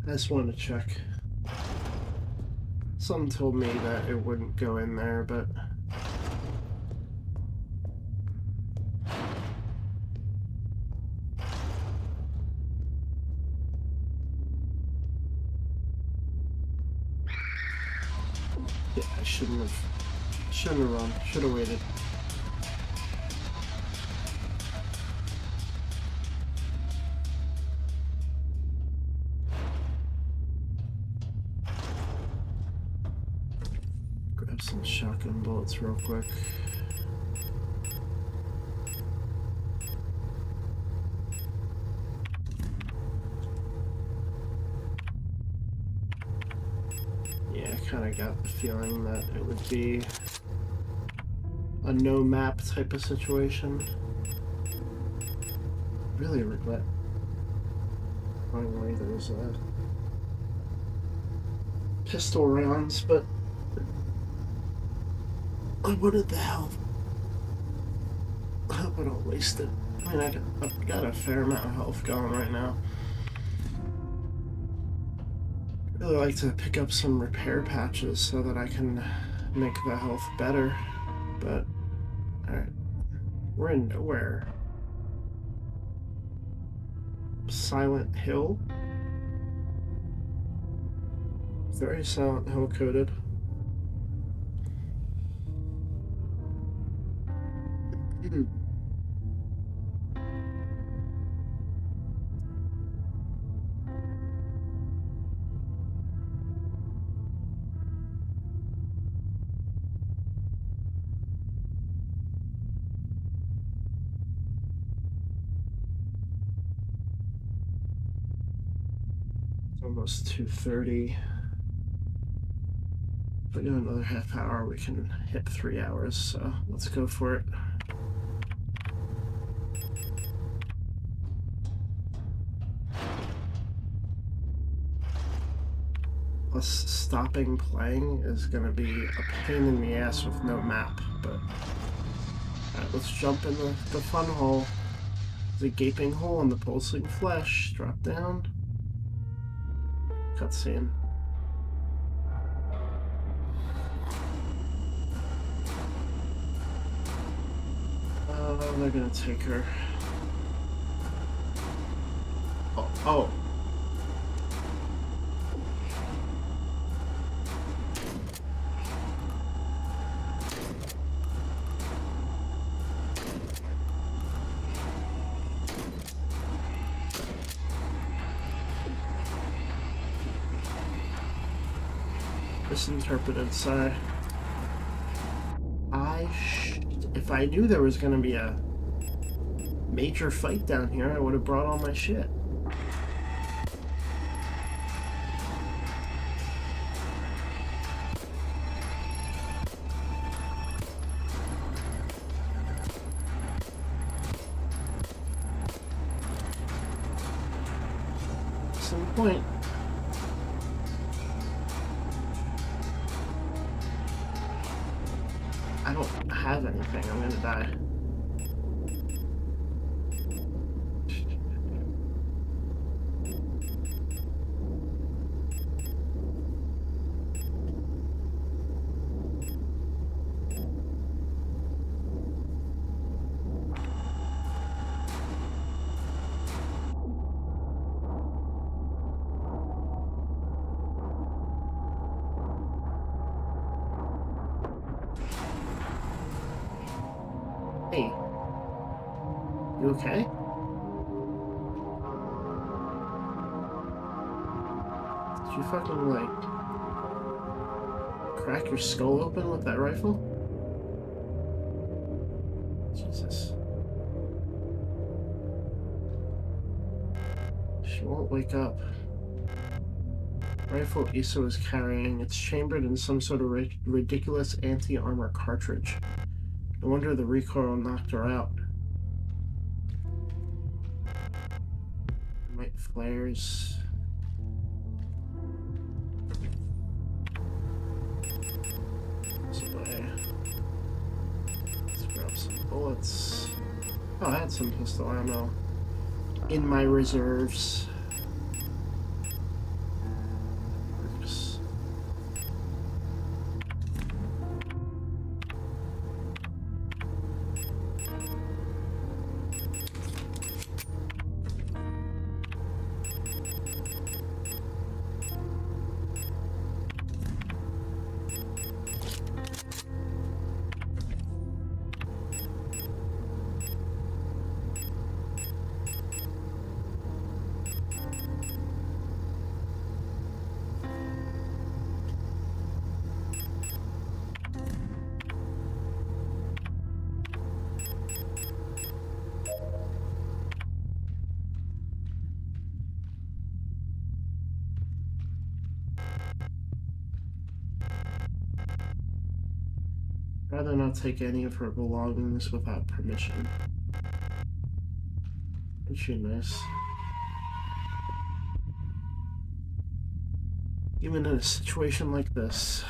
I just wanted to check. Someone told me that it wouldn't go in there, but... yeah, I shouldn't have run. Should have waited. some shotgun bullets real quick. Yeah, I kind of got the feeling that it would be a no map type of situation. Really regret going away those pistol rounds, but I wanted the health. I hope I don't waste it. I mean, I've got a fair amount of health going right now. I'd really like to pick up some repair patches so that I can make the health better, but alright, we're in nowhere. Silent Hill? Very Silent Hill coded. Almost 2:30. If we do another half hour, we can hit 3 hours, so let's go for it. Plus, stopping playing is going to be a pain in the ass with no map, but alright, let's jump in the fun hole. There's a gaping hole in the pulsing flesh. Drop down. Cutscene. They're gonna take her. Oh. Misinterpreted, sorry. If I knew there was gonna be a major fight down here, I would have brought all my shit. Some point. I don't have anything, I'm gonna die. Hey, you okay? Did you fucking, like, crack your skull open with that rifle? Jesus. She won't wake up. Rifle Issa is carrying. It's chambered in some sort of ridiculous anti-armor cartridge. No wonder the recoil knocked her out. Light flares. This away. Let's grab some bullets. Oh, I had some pistol ammo in my reserves. Rather not take any of her belongings without permission. Isn't she nice? Even in a situation like this.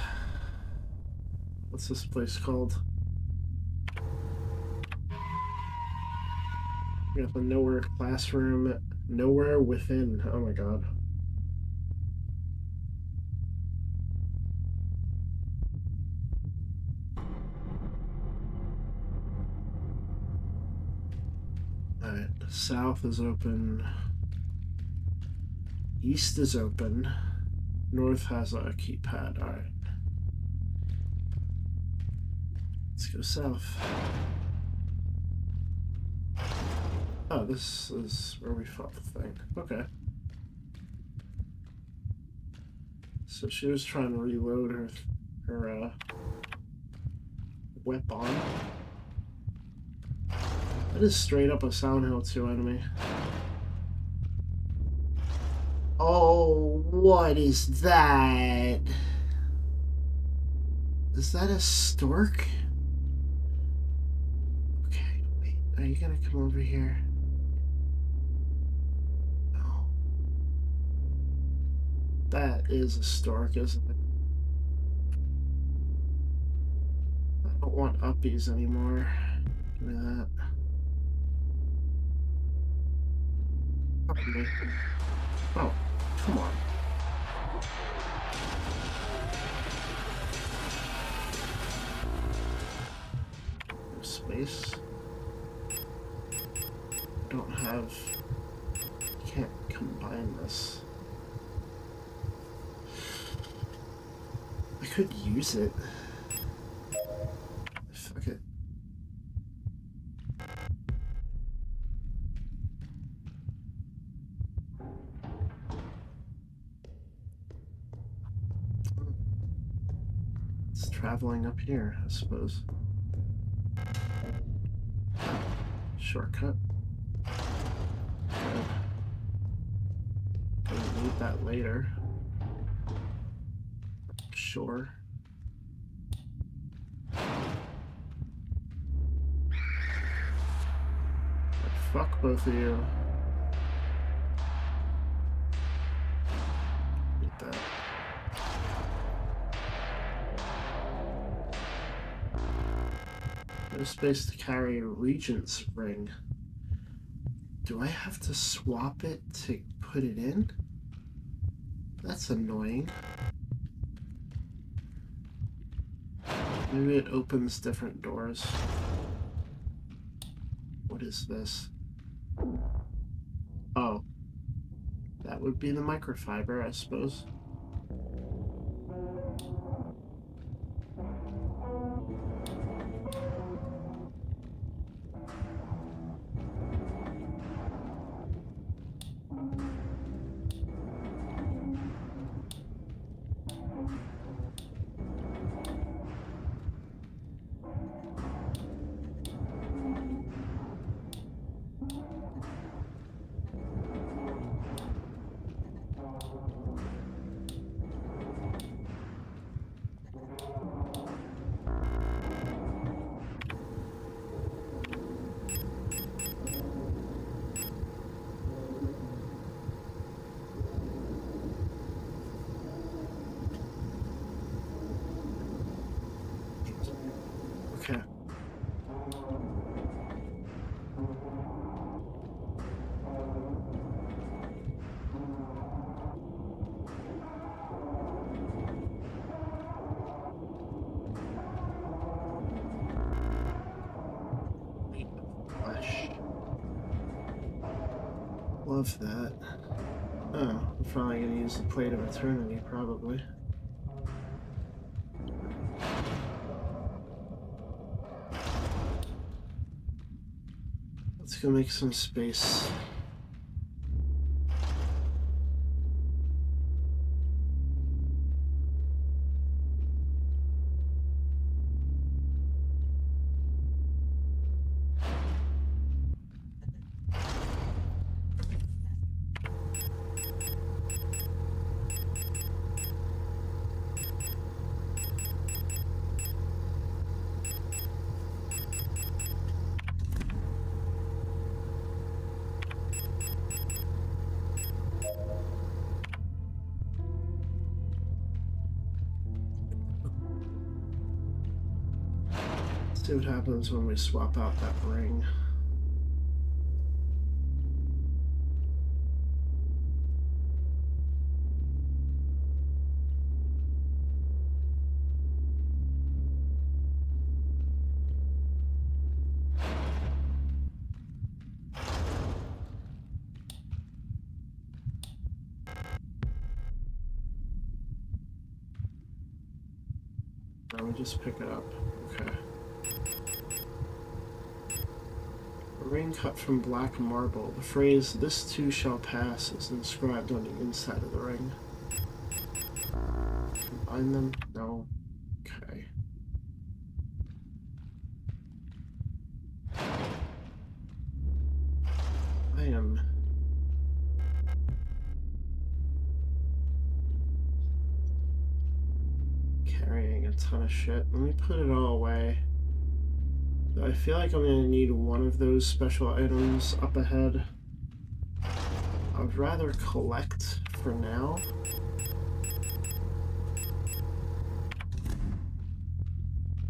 What's this place called? We got the Nowhere Classroom. Nowhere Within. Oh my god. Alright, south is open. East is open. North has a keypad. Alright. Let's go south. Oh, this is where we fought the thing. Okay. So she was trying to reload her weapon. That is straight up a Sound Hill 2 enemy. Oh, what is that? Is that a stork? Okay, wait. Are you gonna come over here? No. That is a stork, isn't it? I don't want uppies anymore. Give me that. Pardon me. Oh, come on. No space. Don't have... Can't combine this. I could use it. Fuck it. It's traveling up here, I suppose. Shortcut. Good. Gonna need that later. Sure. Fuck both of you. Need that. No space to carry a Regent's ring. Do I have to swap it to put it in? That's annoying. Maybe it opens different doors. What is this? Oh. That would be the microfiber, I suppose. Okay. Flesh. Love that. Oh, I'm probably gonna use the Plate of Eternity, probably. Let's go make some space. See what happens when we swap out that ring. Now we just pick it up. Okay. A ring cut from black marble. The phrase, "This too shall pass," is inscribed on the inside of the ring. Combine them? No. Okay. I am carrying a ton of shit. Let me put it all away. I feel like I'm gonna need one of those special items up ahead. I would rather collect for now.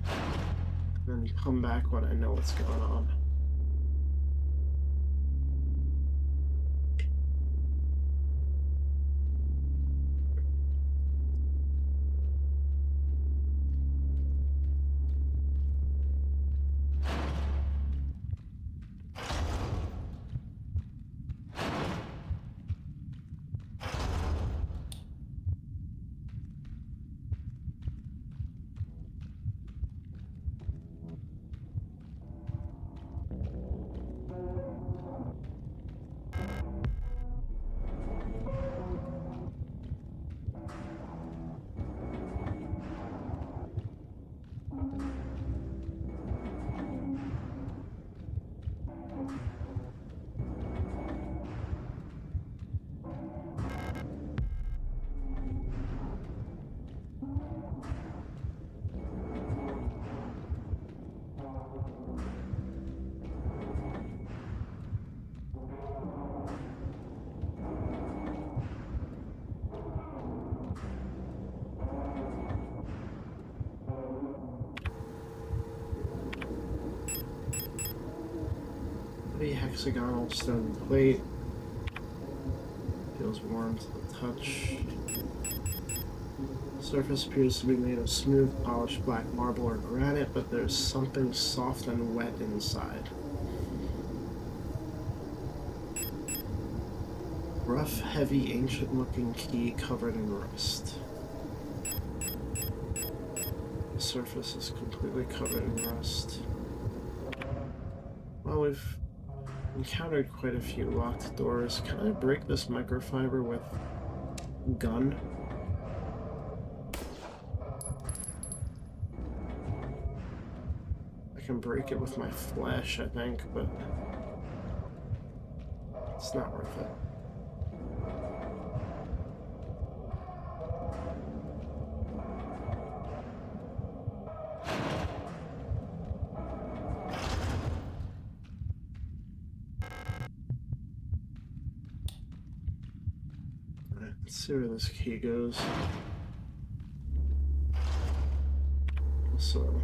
And then come back when I know what's going on. Hexagonal stone plate. Feels warm to the touch. Surface appears to be made of smooth, polished black marble or granite, but there's something soft and wet inside. Rough, heavy, ancient-looking key covered in rust. The surface is completely covered in rust. Well, we've encountered quite a few locked doors. Can I break this microfiber with gun? I can break it with my flesh, I think, but it's not worth it. Let's see where this key goes. So,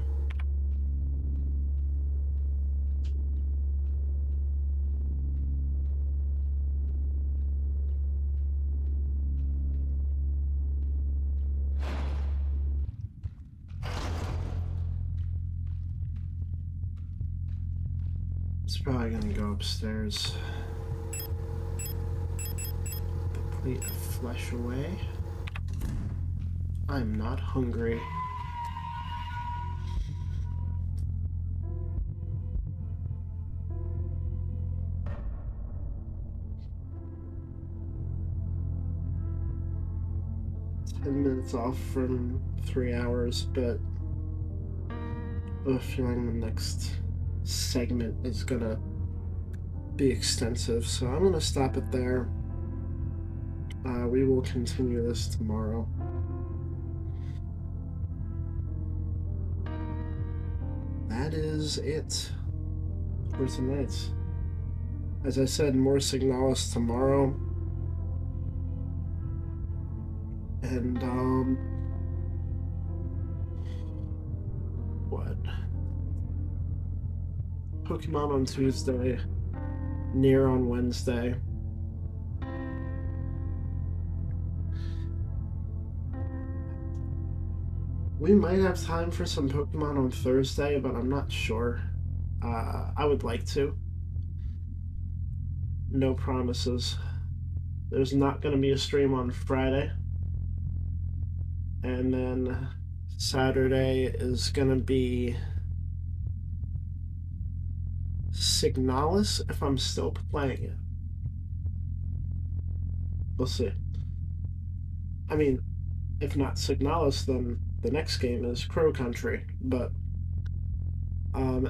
it's probably gonna go upstairs. Plate of flesh away. I'm not hungry. Minutes off from 3 hours, but I have a feeling the next segment is gonna be extensive, so I'm gonna stop it there. We will continue this tomorrow. That is it for tonight. As I said, more Signalis tomorrow. And, what? Pokemon on Tuesday, Nier on Wednesday. We might have time for some Pokemon on Thursday, but I'm not sure. I would like to. No promises. There's not going to be a stream on Friday. And then Saturday is going to be Signalis if I'm still playing it. We'll see. I mean, if not Signalis, then the next game is Crow Country. But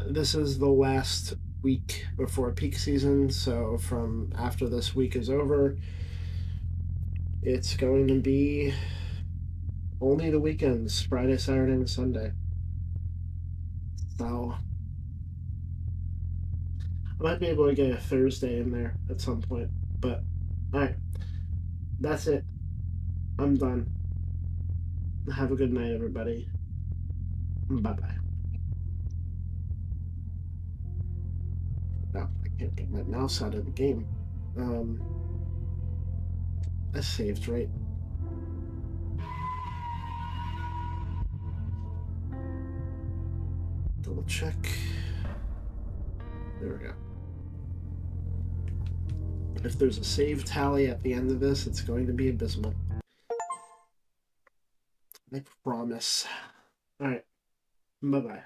this is the last week before peak season, so from after this week is over, it's going to be only the weekends, Friday, Saturday, and Sunday. So I might be able to get a Thursday in there at some point. But alright. That's it. I'm done. Have a good night, everybody. Bye-bye. No, I can't get my mouse out of the game. I saved, right? Double check. There we go. If there's a save tally at the end of this, it's going to be abysmal. I promise. Alright. Bye-bye.